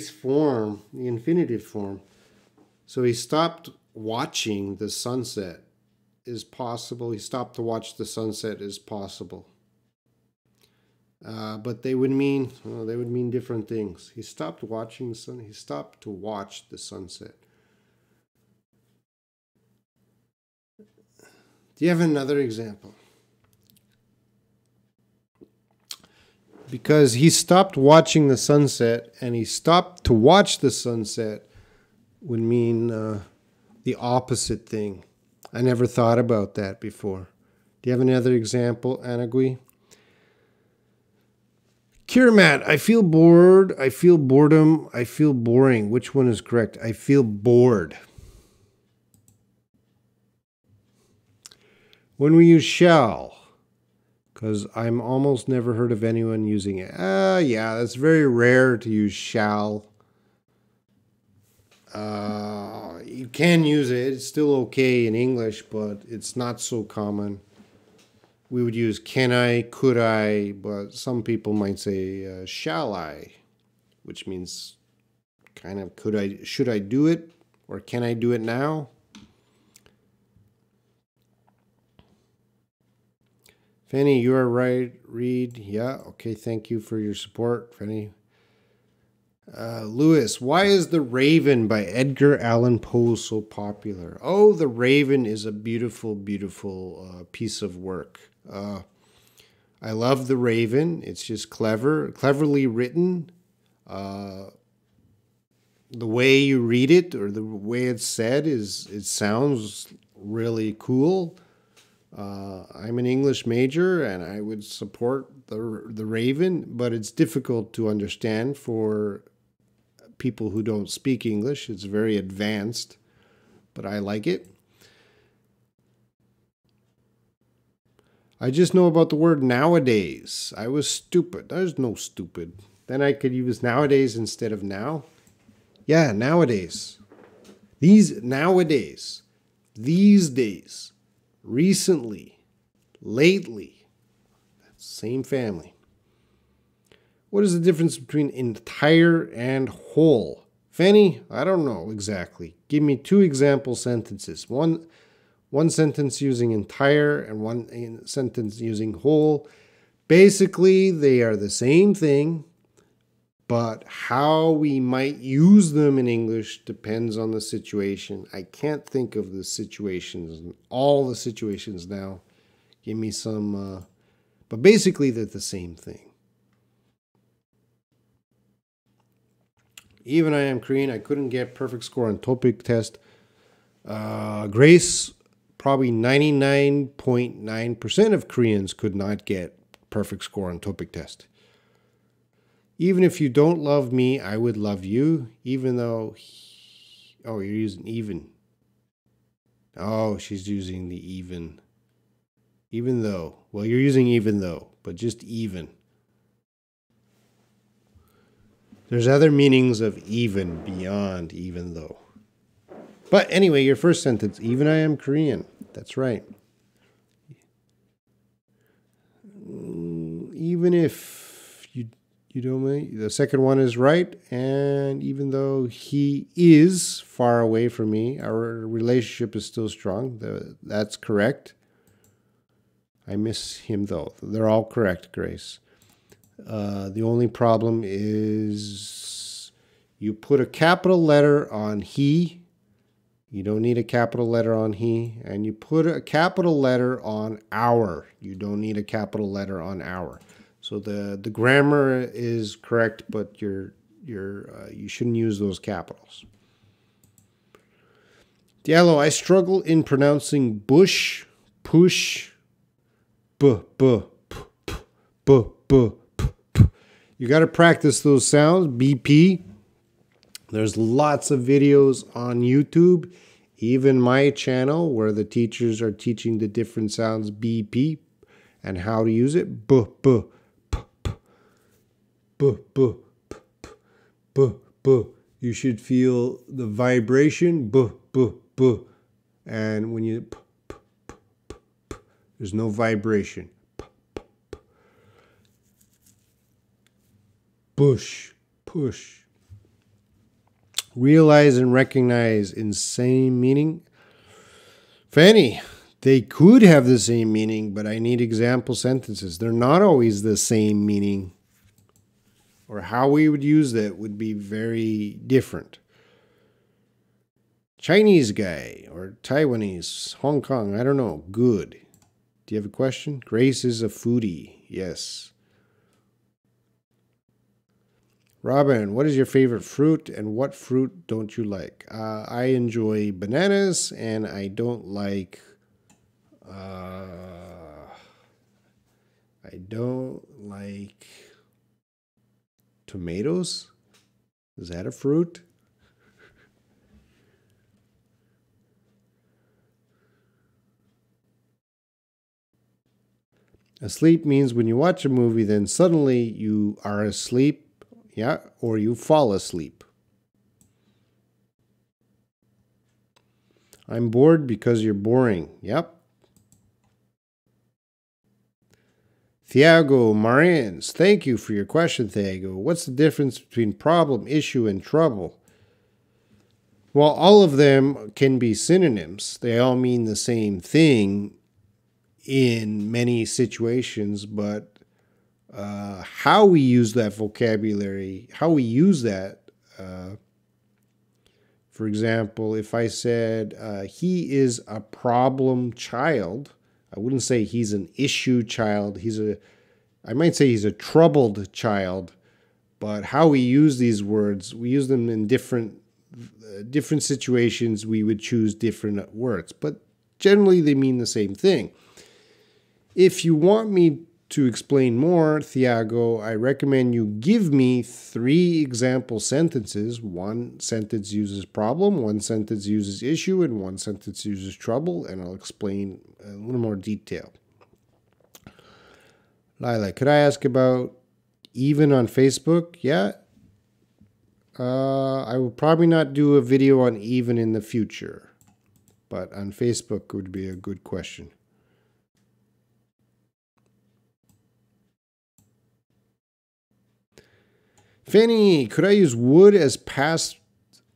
form, the infinitive form. So he stopped watching the sunset is possible. He stopped to watch the sunset is possible. But they would mean different things. He stopped watching the sun. He stopped to watch the sunset. Do you have another example? Because he stopped watching the sunset and he stopped to watch the sunset would mean the opposite thing. I never thought about that before. Do you have another example, Anagui? Kiramat, I feel bored, I feel boredom, I feel boring. Which one is correct? I feel bored. When we use shall, because I'm almost never heard of anyone using it. Yeah, it's very rare to use shall. You can use it. It's still okay in English, but it's not so common. We would use can I, could I, but some people might say shall I, which means kind of could I, should I do it, or can I do it now? Fanny, you are right. Read. Yeah, okay, thank you for your support, Fanny. Lewis, why is The Raven by Edgar Allan Poe so popular? Oh, The Raven is a beautiful, beautiful piece of work. I love The Raven. It's just cleverly written. The way you read it, or the way it's said, it sounds really cool. I'm an English major, and I would support the Raven, but it's difficult to understand for people who don't speak English. It's very advanced, but I like it. I just know about the word nowadays. I was stupid. There's no stupid. Then I could use nowadays instead of now. Yeah, nowadays. Nowadays. These days. Recently. Lately. Same family. What is the difference between entire and whole? Fanny, I don't know exactly. Give me 2 example sentences. One sentence using entire and one sentence using whole. Basically, they are the same thing, but how we might use them in English depends on the situation. I can't think of the situations, all the situations now. Give me some, but basically they're the same thing. Even I am Korean, I couldn't get perfect score on TOEIC test. Grace, probably 99.9% of Koreans could not get perfect score on TOEIC test. Even if you don't love me, I would love you, even though... oh, you're using even. Oh, she's using the even. Even though. Well, you're using even though. but just even. There's other meanings of even beyond even though. But anyway, your first sentence, even I am Korean. That's right. Even if you don't mind, the second one is right. And even though he is far away from me, our relationship is still strong. That's correct. I miss him though. They're all correct, Grace. The only problem is you put a capital letter on he. You don't need a capital letter on he. And you put a capital letter on our. You don't need a capital letter on our. So the grammar is correct, but you shouldn't use those capitals. Diallo, I struggle in pronouncing bush, push, b, b, p, p, b, b, p, p. You got to practice those sounds, BP. There's lots of videos on YouTube, even my channel, where the teachers are teaching the different sounds, BP, and how to use it. B, b, p, p, b, b, p, p, b, b. You should feel the vibration, b, b, b. And when you p, p, p, p, p, there's no vibration. P, p, p. Bush, push. Realize and recognize in same meaning. Fanny, they could have the same meaning, but I need example sentences. They're not always the same meaning. Or how we would use that would be very different. Chinese guy or Taiwanese, Hong Kong, I don't know. Good. Do you have a question? Grace is a foodie. Yes. Robin, what is your favorite fruit and what fruit don't you like? I enjoy bananas and I don't like tomatoes. Is that a fruit? Asleep means when you watch a movie, then suddenly you are asleep. Yeah, or you fall asleep. I'm bored because you're boring. Yep. Thiago Marins, thank you for your question, Thiago. What's the difference between problem, issue, and trouble? Well, all of them can be synonyms. They all mean the same thing in many situations, but how we use that vocabulary, how we use that, for example, if I said he is a problem child, I wouldn't say he's an issue child. I might say he's a troubled child, but how we use these words, we use them in different situations. We would choose different words, but generally they mean the same thing. If you want me to explain more, Thiago, I recommend you give me 3 example sentences. 1 sentence uses problem, 1 sentence uses issue, and 1 sentence uses trouble, and I'll explain a little more detail. Lila, could I ask about even on Facebook? Yeah. I will probably not do a video on even in the future, but on Facebook would be a good question. Fanny, could I use would as past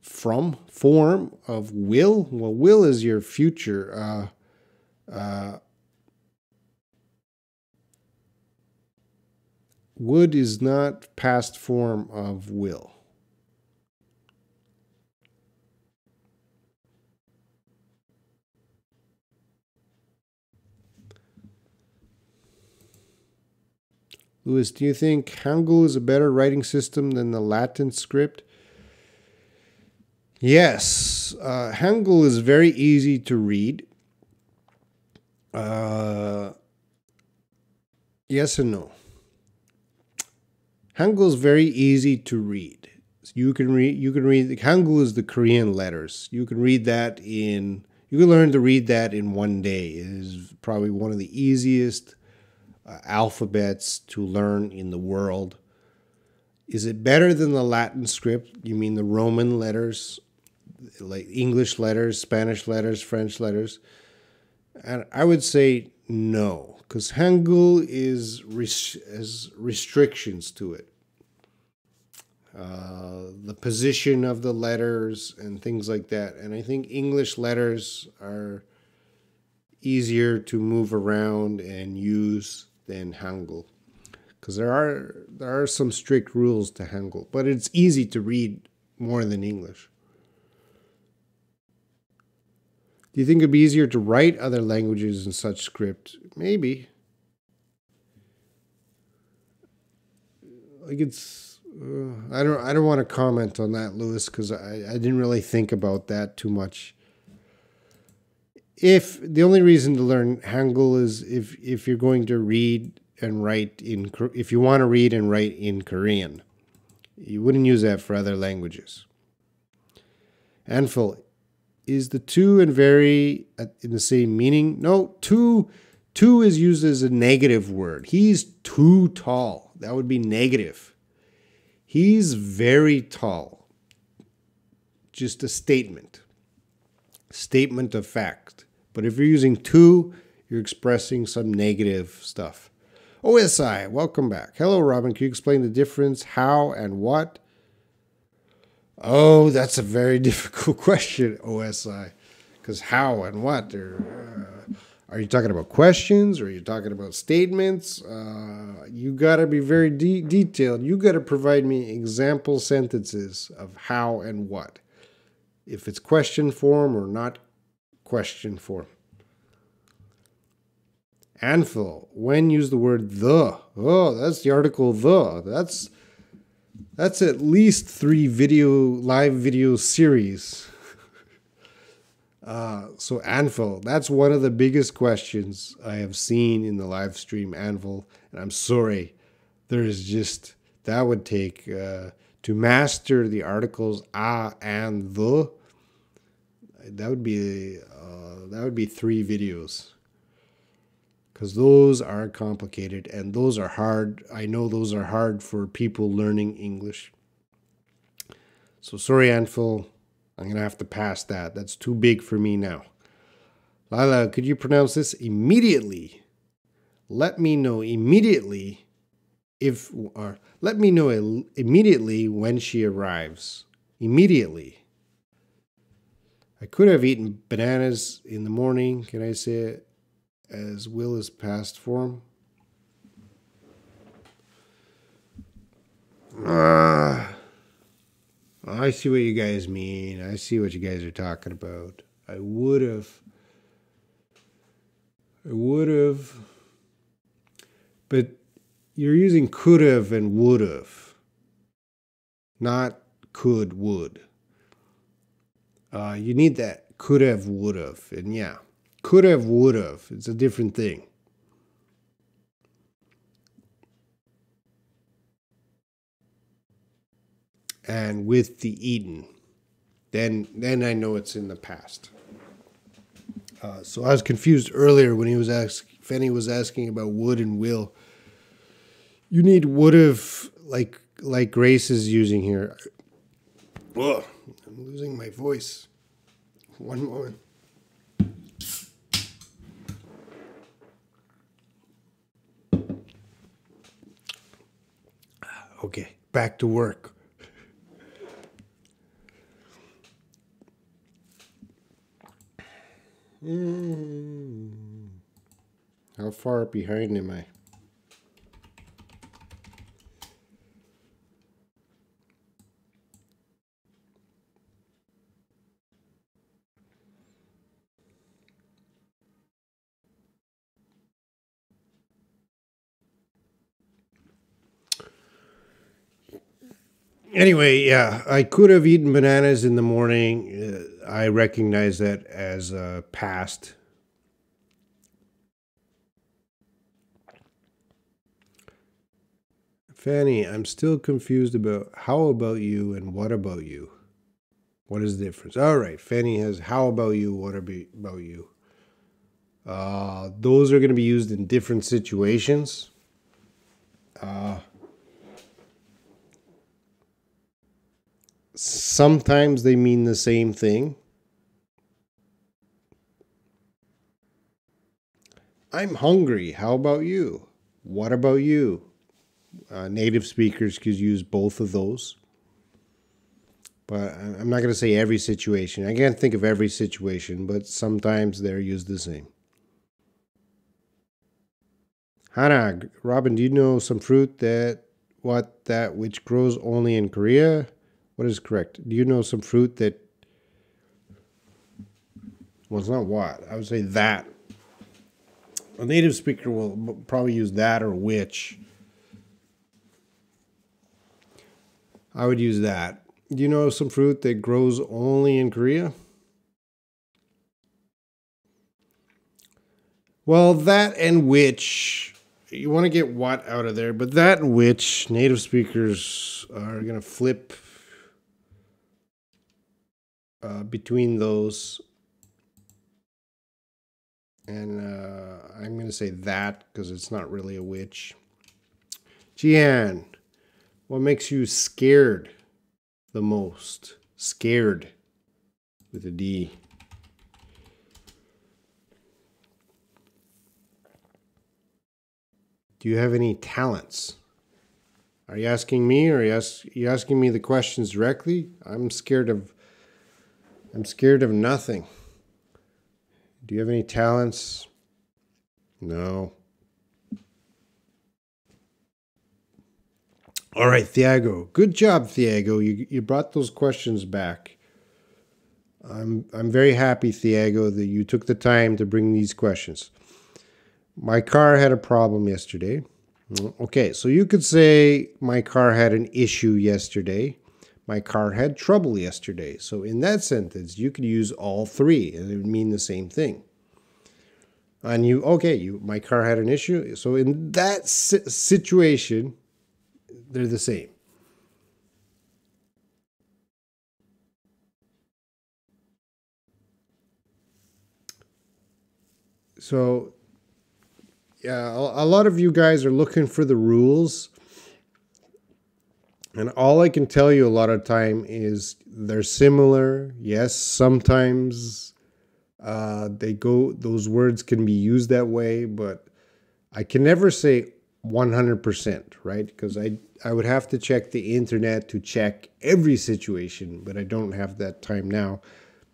from form of will? Well, will is your future. Would is not past form of will. Louis, do you think Hangul is a better writing system than the Latin script? Yes. Hangul is very easy to read. Yes and no. Hangul is very easy to read. You can read. Hangul is the Korean letters. You can read that you can learn to read that in one day. It is probably one of the easiest alphabets to learn in the world. Is it better than the Latin script? You mean the Roman letters, like English letters, Spanish letters, French letters? And I would say no, because Hangul has restrictions to it. The position of the letters and things like that. And I think English letters are easier to move around and use than Hangul, because there are some strict rules to Hangul, but it's easy to read more than English. Do you think it'd be easier to write other languages in such script? Maybe. Like I don't want to comment on that, Lewis, because I didn't really think about that too much. If the only reason to learn Hangul is if you're going to read and write if you want to read and write in Korean, you wouldn't use that for other languages. Anful, is the to and very in the same meaning? No, to is used as a negative word. He's too tall. That would be negative. He's very tall. Just a statement. Statement of fact. But if you're using to, you're expressing some negative stuff. OSI, welcome back. Hello, Robin. Can you explain the difference, how and what? Oh, that's a very difficult question, OSI. Because how and what? Are you talking about questions? Or are you talking about statements? You got to be very detailed. You got to provide me example sentences of how and what. If it's question form or not question form. Anfil, when use the word the? Oh, that's the article the. That's at least 3 live video series. So Anvil, that's one of the biggest questions I have seen in the live stream, Anvil. And I'm sorry, that would take, to master the articles and the, that would be 3 videos. Because those are complicated and those are hard. I know those are hard for people learning English. So sorry, Anfil. I'm going to have to pass that. That's too big for me now. Lila, could you pronounce this immediately? Let me know immediately let me know immediately when she arrives. Immediately. I could have eaten bananas in the morning. Can I say it as will is past form? I see what you guys mean. I see what you guys are talking about. I would have. But you're using could have and would have. Not could, would. You need that could have, would have. And yeah, could have, would have. It's a different thing. And with the eaten, then I know it's in the past. So I was confused earlier when Fanny was asking about would and will. You need would have, like Grace is using here. Whoa, I'm losing my voice. One moment. Okay, back to work. How far behind am I? Anyway, yeah, I could have eaten bananas in the morning. I recognize that as past. Fanny, I'm still confused about how about you and what about you. What is the difference? All right, Fanny has how about you, what about you. Those are going to be used in different situations. Sometimes they mean the same thing. I'm hungry. How about you? What about you? Native speakers could use both of those. But I'm not going to say every situation. I can't think of every situation, but sometimes they're used the same. Hannah, Robin, do you know some fruit that which grows only in Korea? What is correct? Do you know some fruit that, well, it's not what. I would say that. A native speaker will probably use that or which. I would use that. Do you know some fruit that grows only in Korea? Well, that and which, you want to get what out of there, but that and which native speakers are going to flip between those. And I'm going to say that because it's not really a which. Jian, what makes you scared the most? Scared with a D. Do you have any talents? Are you asking me, or are you asking me the questions directly? I'm scared of nothing. Do you have any talents? No. All right, Thiago. Good job, Thiago. You brought those questions back. I'm very happy, Thiago, that you took the time to bring these questions. My car had a problem yesterday. Okay, so you could say my car had an issue yesterday. My car had trouble yesterday. So in that sentence, you could use all three, and it would mean the same thing. And my car had an issue. So in that situation, they're the same. So yeah, a lot of you guys are looking for the rules. And all I can tell you a lot of time is they're similar. Yes, sometimes those words can be used that way, but I can never say 100%, right? Because I would have to check the internet to check every situation, but I don't have that time now.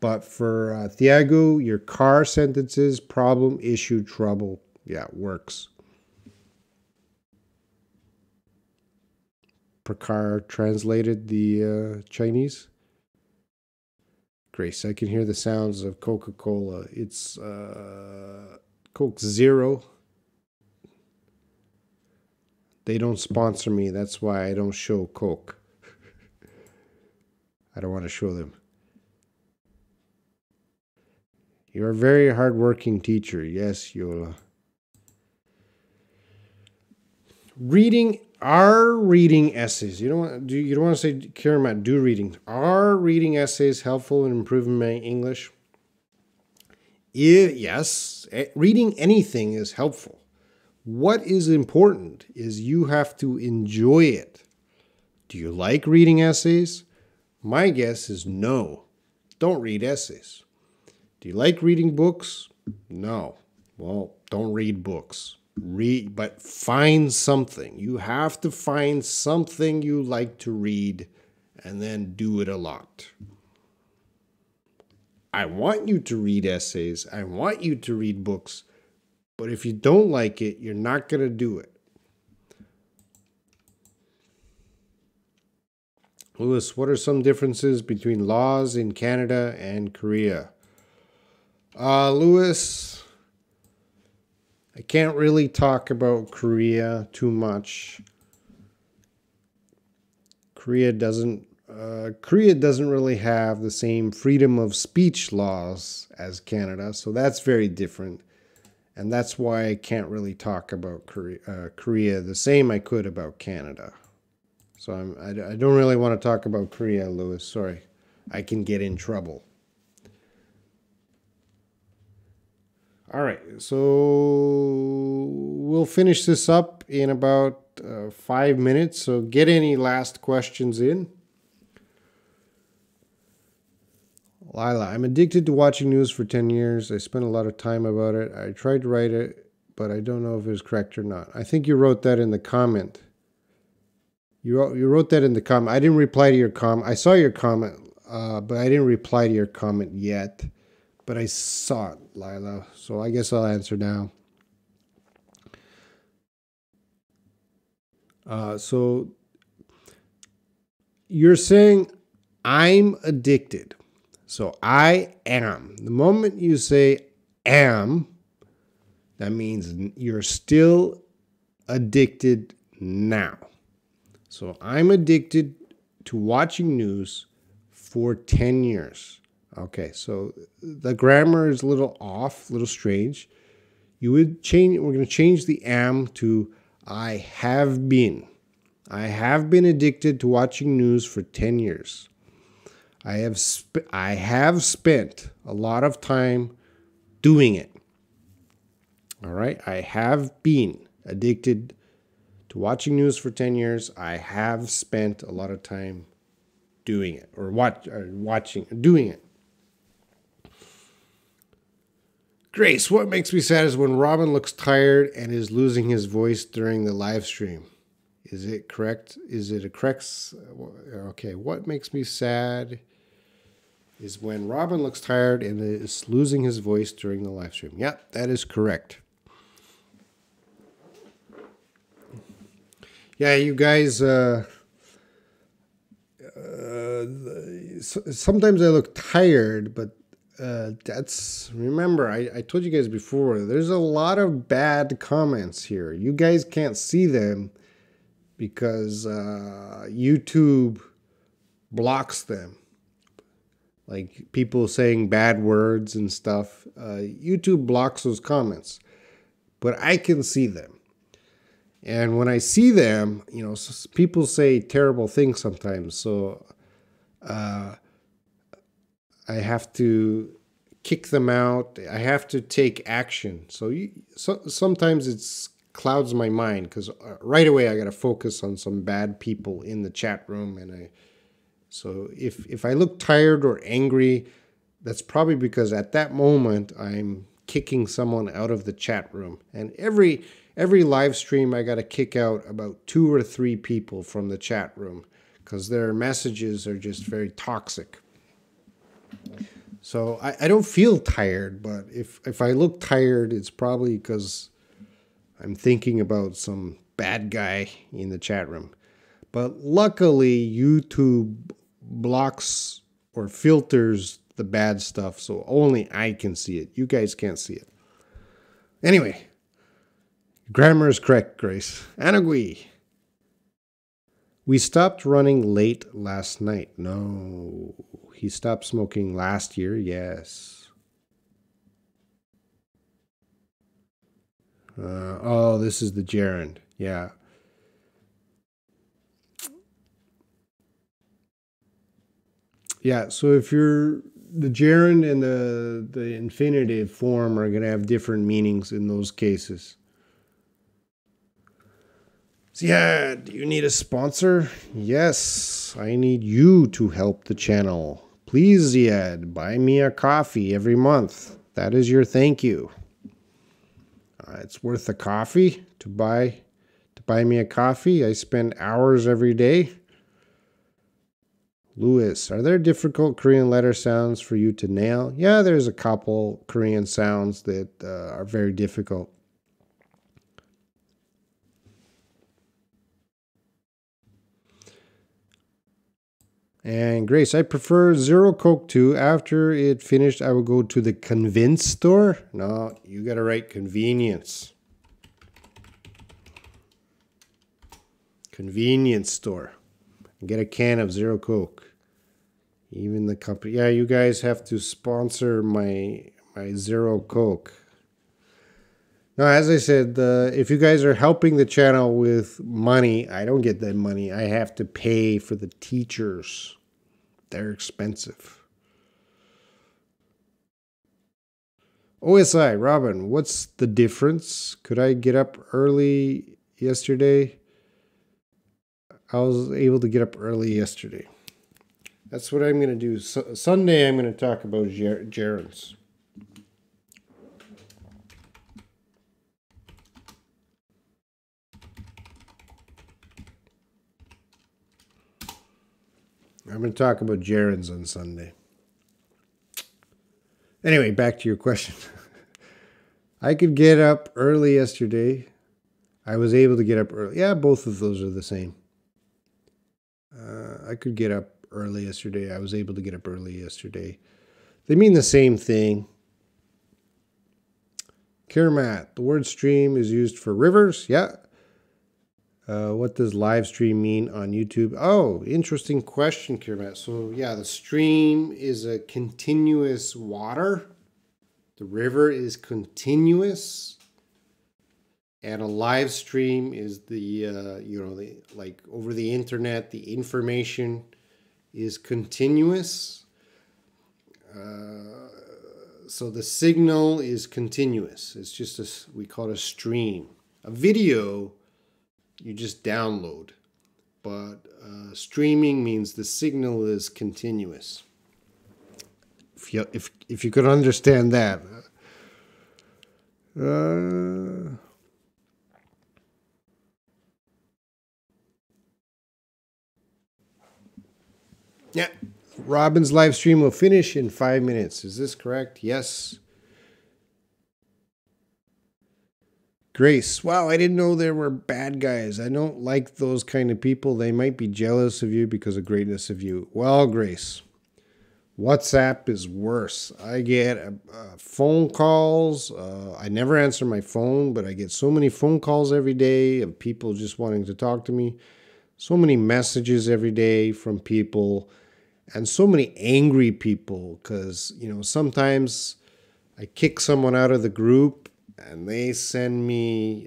But for Thiago, your car sentences, problem, issue, trouble, yeah, works. Prakar translated the Chinese. Grace, I can hear the sounds of Coca-Cola. It's Coke Zero. They don't sponsor me. That's why I don't show Coke. I don't want to show them. You're a very hardworking teacher. Yes, Yola. Reading essays. You don't want to say Karamat, do reading. Are reading essays helpful in improving my English? Yes. Reading anything is helpful. What is important is you have to enjoy it. Do you like reading essays? My guess is no. Don't read essays. Do you like reading books? No. Well, don't read books. But find something. You have to find something you like to read and then do it a lot. I want you to read essays. I want you to read books. But if you don't like it, you're not going to do it. Lewis, what are some differences between laws in Canada and Korea? Lewis, I can't really talk about Korea too much. Korea doesn't really have the same freedom of speech laws as Canada, so that's very different. And that's why I can't really talk about Korea the same I could about Canada. So I don't really want to talk about Korea, Lewis. Sorry. I can get in trouble. All right, so we'll finish this up in about 5 minutes. So get any last questions in. Lila, I'm addicted to watching news for 10 years. I spent a lot of time about it. I tried to write it, but I don't know if it was correct or not. I think you wrote that in the comment. You wrote that in the comment. I didn't reply to your comment. I saw your comment, but I didn't reply to your comment yet. But I saw it, Lila. So I guess I'll answer now. So you're saying I'm addicted. So I am. The moment you say am, that means you're still addicted now. So I'm addicted to watching news for 10 years. Okay, so the grammar is a little off, a little strange. You would change, we're going to change the am to I have been. I have been addicted to watching news for 10 years. I have spent a lot of time doing it. All right, I have been addicted to watching news for 10 years. I have spent a lot of time doing it or doing it. Grace, what makes me sad is when Robin looks tired and is losing his voice during the live stream. Is it correct? Is it a correct? Okay, what makes me sad is when Robin looks tired and is losing his voice during the live stream. Yeah, that is correct. Yeah, you guys, sometimes I look tired, but remember, I told you guys before, there's a lot of bad comments here. You guys can't see them because YouTube blocks them. Like people saying bad words and stuff. YouTube blocks those comments, but I can see them. And when I see them, people say terrible things sometimes. So I have to kick them out. I have to take action. So sometimes it's clouds my mind because right away I got to focus on some bad people in the chat room. So if I look tired or angry, that's probably because at that moment I'm kicking someone out of the chat room. And every live stream I got to kick out about 2 or 3 people from the chat room because their messages are just very toxic. So I don't feel tired, but if I look tired, it's probably because I'm thinking about some bad guy in the chat room. But luckily, YouTube blocks or filters the bad stuff, so only I can see it. You guys can't see it. Anyway, grammar is correct, Grace. Anagui. We stopped running late last night. No. He stopped smoking last year. Yes. Oh, this is the gerund. Yeah. Yeah, so if the gerund and the infinitive form are going to have different meanings in those cases. Ziad, do you need a sponsor? Yes, I need you to help the channel. Please, Ziad, buy me a coffee every month. That is your thank you. It's worth a coffee to buy me a coffee. I spend hours every day. Lewis, are there difficult Korean letter sounds for you to nail? Yeah, there's a couple Korean sounds that are very difficult. And Grace, I prefer Zero Coke too. After it finished, I will go to the convenience store. No, you got to write convenience. Convenience store. Get a can of Zero Coke. Even the company. Yeah, you guys have to sponsor my Zero Coke. Now, as I said, if you guys are helping the channel with money, I don't get that money. I have to pay for the teachers. They're expensive. OSI, Robin, what's the difference? Could I get up early yesterday? I was able to get up early yesterday. That's what I'm going to do. Sunday, I'm going to talk about gerunds. I'm going to talk about gerunds on Sunday. Anyway, back to your question. I could get up early yesterday. I was able to get up early. Yeah, both of those are the same. I could get up early yesterday. I was able to get up early yesterday. They mean the same thing. Kiramat, the word stream is used for rivers. Yeah. What does live stream mean on YouTube? Oh, interesting question, Kiramat. So yeah, the stream is a continuous water. The river is continuous. And a live stream is the, like over the internet, the information is continuous. So the signal is continuous. It's just we call it a stream. A video, you just download. But streaming means the signal is continuous. If you could understand that. Yeah, Robin's live stream will finish in 5 minutes. Is this correct? Yes. Grace, wow, I didn't know there were bad guys. I don't like those kind of people. They might be jealous of you because of greatness of you. Well, Grace, WhatsApp is worse. I get phone calls. I never answer my phone, but I get so many phone calls every day of people just wanting to talk to me. So many messages every day from people. And so many angry people because, sometimes I kick someone out of the group and they send me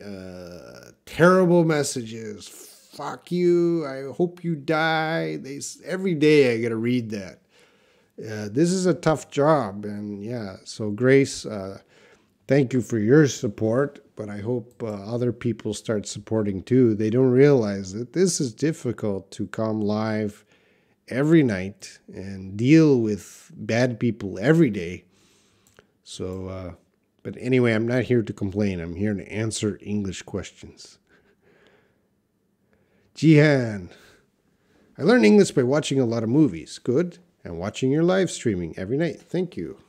terrible messages. Fuck you. I hope you die. Every day I got to read that. This is a tough job. And yeah, so Grace, thank you for your support. But I hope other people start supporting too. They don't realize that this is difficult to come live every night and deal with bad people every day. So, but anyway, I'm not here to complain. I'm here to answer English questions. Jihan, I learned English by watching a lot of movies. Good. And watching your live streaming every night. Thank you.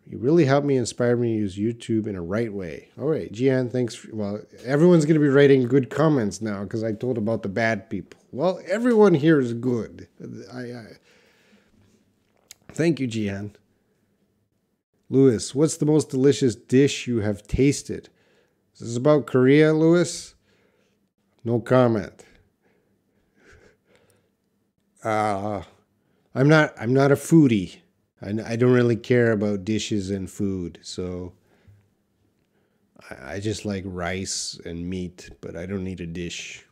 You really helped me, inspire me to use YouTube in a right way. All right, Jihan, thanks. Well, everyone's going to be writing good comments now because I told about the bad people. Well, everyone here is good. Thank you, Jihan. Lewis, what's the most delicious dish you have tasted? This is about Korea, Lewis? No comment. I'm not a foodie. I don't really care about dishes and food, so I just like rice and meat, but I don't need a dish.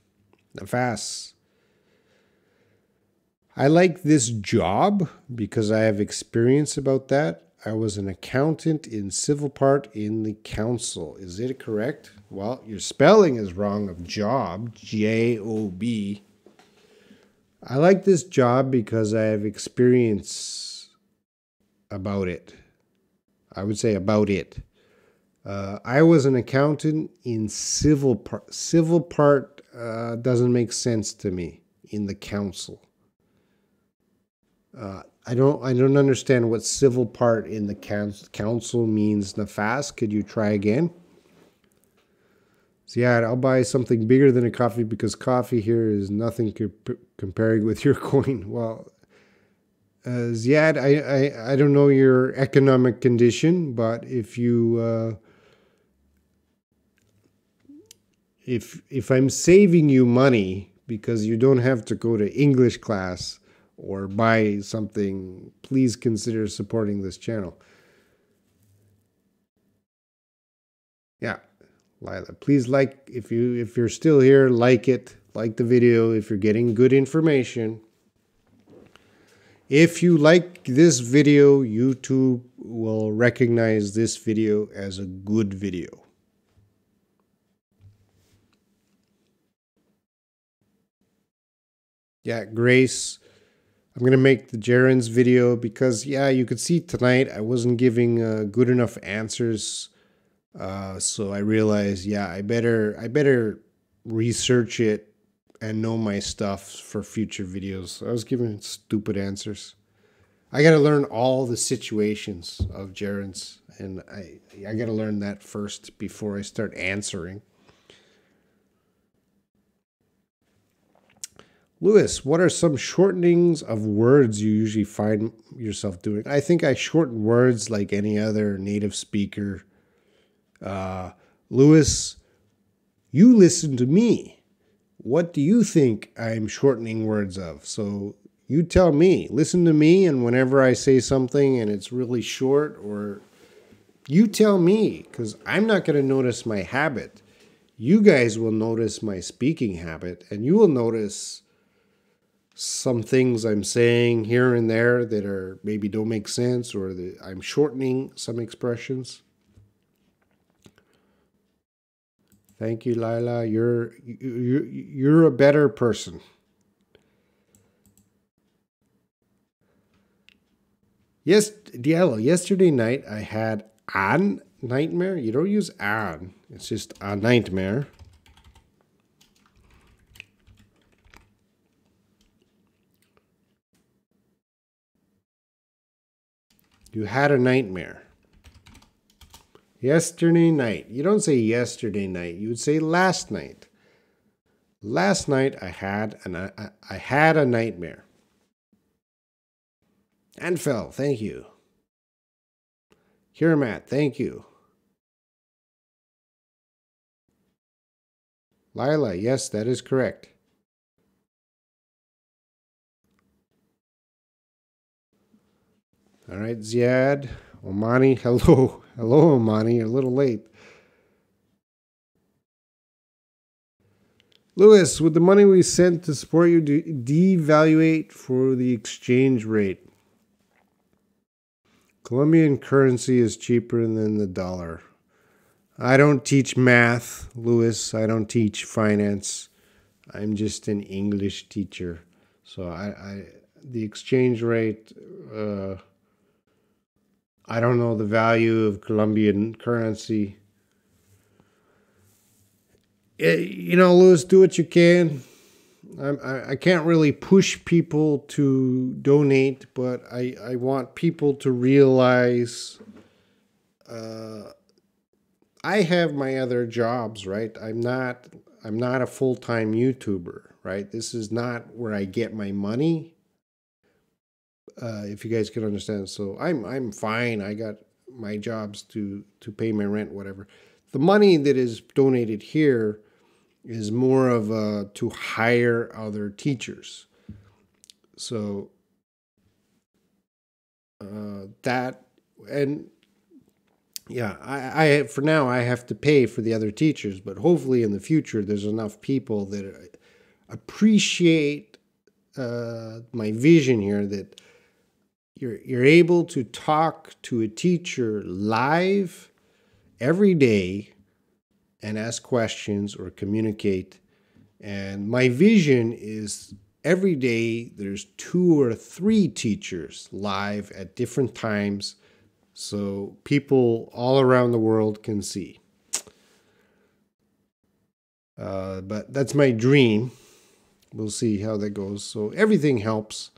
Fast. I like this job because I have experience about that. I was an accountant in civil part in the council. Is it correct? Well, your spelling is wrong of job, J-O-B. I like this job because I have experience about it. I would say about it. I was an accountant in civil part. Civil part doesn't make sense to me in the council. I don't understand what civil part in the council means. Nafas, could you try again? Ziad, I'll buy something bigger than a coffee because coffee here is nothing comparing with your coin. Well, Ziad, I don't know your economic condition, but if you if I'm saving you money because you don't have to go to English class or buy something, please consider supporting this channel. Yeah, Lila, please if you're still here, like it, like the video if you're getting good information. If you like this video, YouTube will recognize this video as a good video. Yeah, Grace, I'm going to make the gerunds video because, yeah, you could see tonight I wasn't giving good enough answers. So I realized, yeah, I better research it and know my stuff for future videos. I was giving stupid answers. I got to learn all the situations of gerunds, and I got to learn that first before I start answering. Lewis, what are some shortenings of words you usually find yourself doing? I think I shorten words like any other native speaker. Lewis, you listen to me. What do you think I'm shortening words of? So you tell me. Listen to me, and whenever I say something and it's really short, or you tell me, because I'm not going to notice my habit. You guys will notice my speaking habit, and you will notice some things I'm saying here and there that are maybe don't make sense, or that I'm shortening some expressions. Thank you, Lila. You're a better person. Yes, Diallo, yesterday night I had an nightmare. You don't use an. It's just a nightmare. You had a nightmare. Yesterday night. You don't say yesterday night. You would say last night. Last night I had a nightmare. Anfel, thank you. Here, Matt, thank you. Lila, yes, that is correct. All right, Ziad, Omani, hello. Hello, Omani, you're a little late. Lewis, would the money we sent to support you devaluate for the exchange rate? Colombian currency is cheaper than the dollar. I don't teach math, Lewis. I don't teach finance. I'm just an English teacher. So the exchange rate, I don't know the value of Colombian currency. You know, Lewis, do what you can. I can't really push people to donate, but I want people to realize I have my other jobs, right? I'm not a full-time YouTuber, right? This is not where I get my money. If you guys can understand. So I'm fine. I got my jobs to pay my rent, whatever. The money that is donated here is more of to hire other teachers. So that, and yeah, I for now I have to pay for the other teachers, but hopefully in the future there's enough people that appreciate my vision here, that you're able to talk to a teacher live every day and ask questions or communicate. And my vision is every day there's 2 or 3 teachers live at different times, so people all around the world can see. But that's my dream. We'll see how that goes. So everything helps.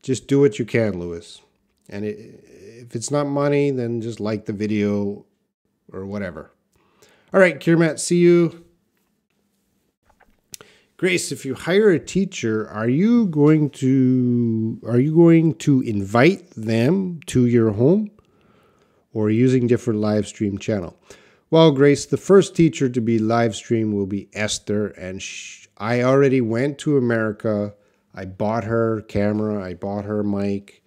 Just do what you can, Lewis. And if it's not money, then just like the video or whatever. All right, Kirmat, see you. Grace, if you hire a teacher, are you going to invite them to your home, or using different live stream channel? Well, Grace, the first teacher to be live stream will be Esther, and I already went to America. I bought her camera, I bought her mic,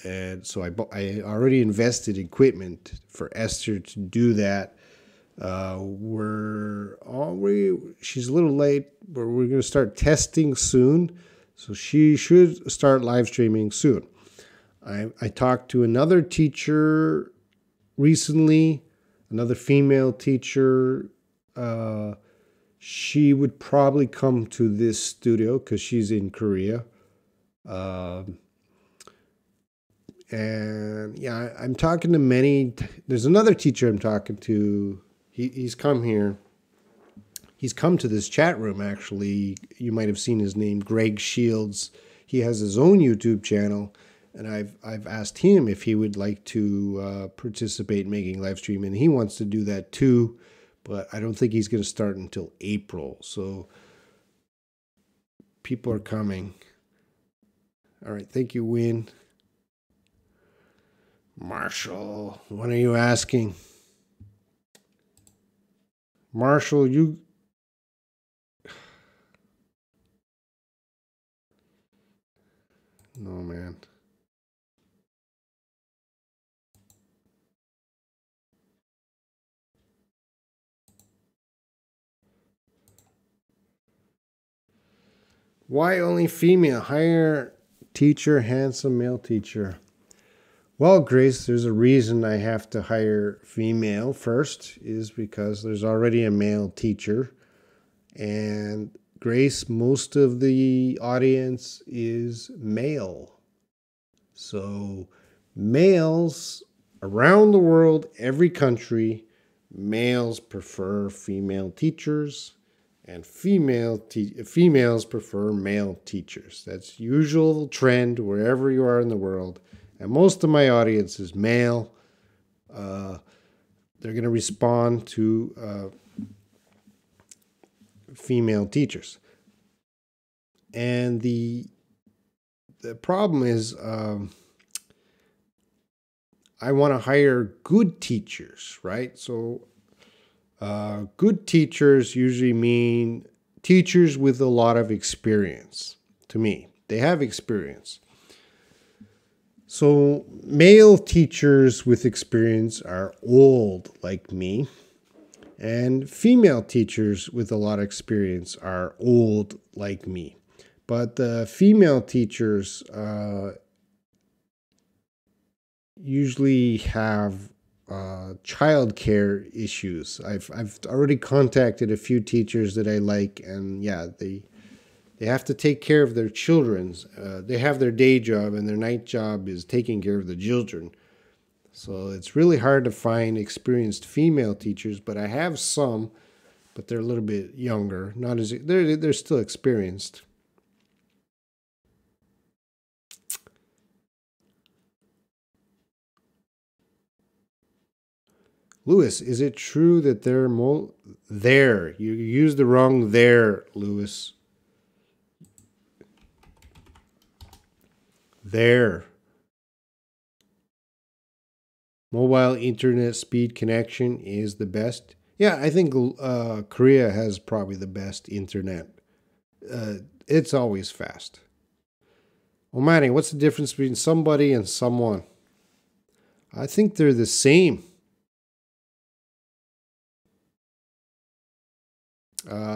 and so I already invested equipment for Esther to do that. She's a little late, but we're going to start testing soon. So she should start live streaming soon. I talked to another teacher recently, another female teacher. She would probably come to this studio because she's in Korea. And yeah, I'm talking to many. There's another teacher I'm talking to. He's come here. He's come to this chat room, actually. You might have seen his name, Greg Shields. He has his own YouTube channel. And I've asked him if he would like to participate in making live stream. And he wants to do that too. But I don't think he's going to start until April. So people are coming. All right. Thank you, Win. Marshall, what are you asking? Marshall, you... No, man. Why only female? Hire teacher, handsome male teacher. Well, Grace, there's a reason I have to hire female first, is because there's already a male teacher. And Grace, most of the audience is male. So males around the world, every country, males prefer female teachers and females prefer male teachers. That's usual trend wherever you are in the world. And most of my audience is male. They're going to respond to female teachers. And the problem is I want to hire good teachers, right? So good teachers usually mean teachers with a lot of experience to me. They have experience. So male teachers with experience are old like me, and female teachers with a lot of experience are old like me. But the female teachers usually have childcare issues. I've already contacted a few teachers that I like, and yeah, they have to take care of their children. They have their day job, and their night job is taking care of the children. So it's really hard to find experienced female teachers, but I have some, but they're a little bit younger. Not as they're still experienced. Lewis, is it true that there? You used the wrong there, Lewis. There. Mobile internet speed connection is the best. Yeah, I think Korea has probably the best internet. It's always fast. Oh, Manny, what's the difference between somebody and someone? I think they're the same.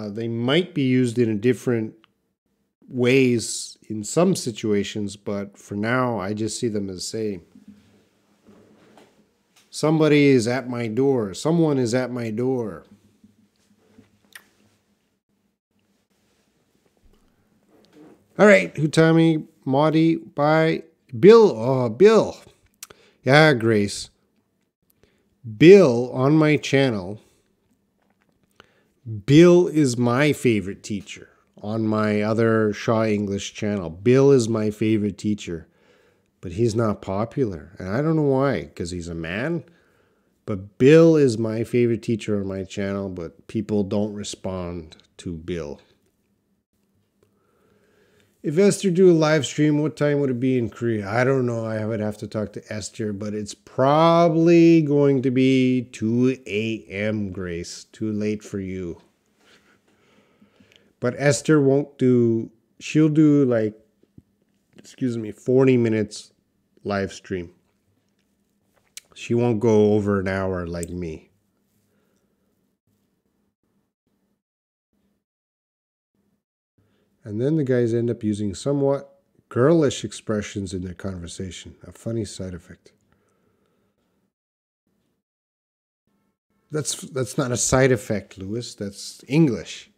They might be used in a different ways in some situations, but for now, I just see them as the same. Somebody is at my door. Someone is at my door. All right, Hutami, Maudie, bye. Bill, oh, Bill. Yeah, Grace. Bill on my channel. Bill is my favorite teacher on my other Shaw English channel. Bill is my favorite teacher, but he's not popular. And I don't know why, because he's a man. But Bill is my favorite teacher on my channel, but people don't respond to Bill. If Esther do a live stream, what time would it be in Korea? I don't know. I would have to talk to Esther, but it's probably going to be 2 a.m., Grace. Too late for you. But Esther won't do, she'll do like, 40 minutes live stream. She won't go over an hour like me. And then the guys end up using somewhat girlish expressions in their conversation. A funny side effect. That's not a side effect, Lewis. That's English.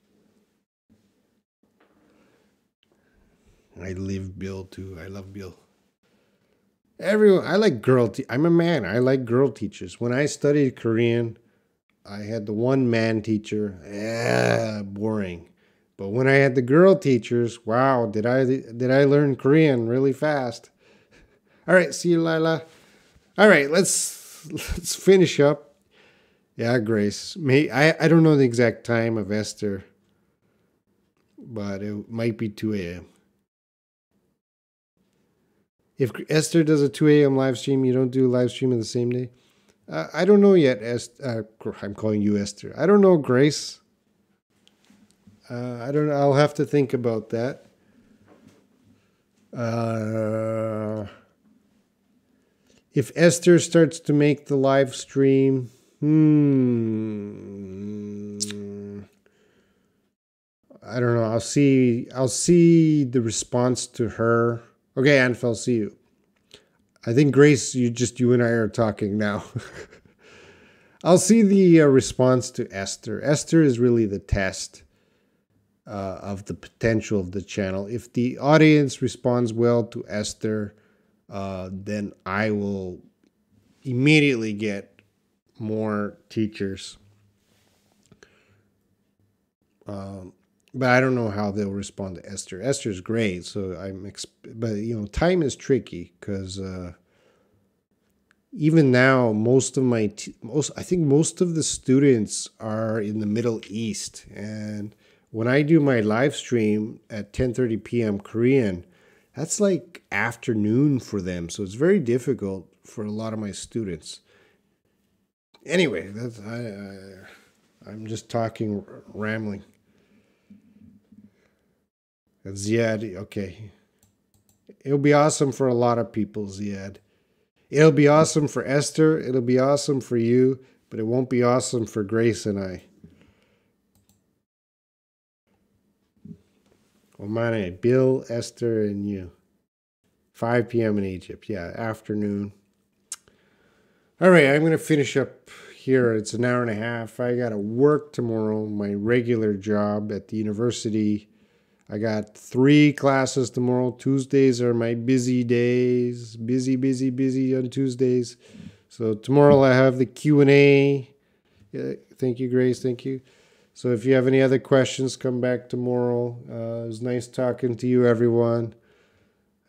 I live Bill too. I love Bill. Everyone, I like I'm a man. I like girl teachers. When I studied Korean, I had the one man teacher. Boring. But when I had the girl teachers, wow, did I learn Korean really fast. All right, see you, Lila. All right, let's finish up. Yeah, Grace. I don't know the exact time of Esther, but it might be 2 a.m. If Esther does a 2 a.m. live stream, you don't do a live stream on the same day? I don't know yet, I'm calling you Esther. I don't know, Grace. I don't know. I'll have to think about that. If Esther starts to make the live stream, I don't know. I'll see the response to her. Okay, Anf, I'll see you. I think Grace, you and I are talking now. I'll see the response to Esther. Esther is really the test of the potential of the channel. If the audience responds well to Esther, then I will immediately get more teachers. But I don't know how they'll respond to Esther. Esther's great, so but time is tricky because even now most of the students are in the Middle East, and when I do my live stream at 10:30 p.m. Korean, that's like afternoon for them, so it's very difficult for a lot of my students. Anyway, I'm just talking, rambling. Ziad, okay. It'll be awesome for a lot of people, Ziad. It'll be awesome for Esther. It'll be awesome for you, but it won't be awesome for Grace and I. Omane, Bill, Esther, and you. 5 p.m. in Egypt. Yeah, afternoon. All right, I'm going to finish up here. It's an hour and a half. I got to work tomorrow, my regular job at the university. I got 3 classes tomorrow. Tuesdays are my busy days. Busy on Tuesdays. So tomorrow I have the Q&A. Yeah, thank you, Grace. Thank you. So if you have any other questions, come back tomorrow. It was nice talking to you, everyone.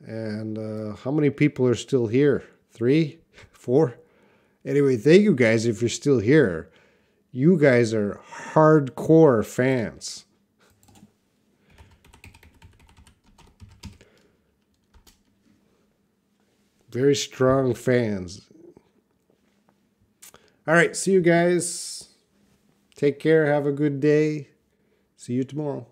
And how many people are still here? 3? 4? Anyway, thank you guys if you're still here. You guys are hardcore fans. Very strong fans. All right, see you guys. Take care. Have a good day. See you tomorrow.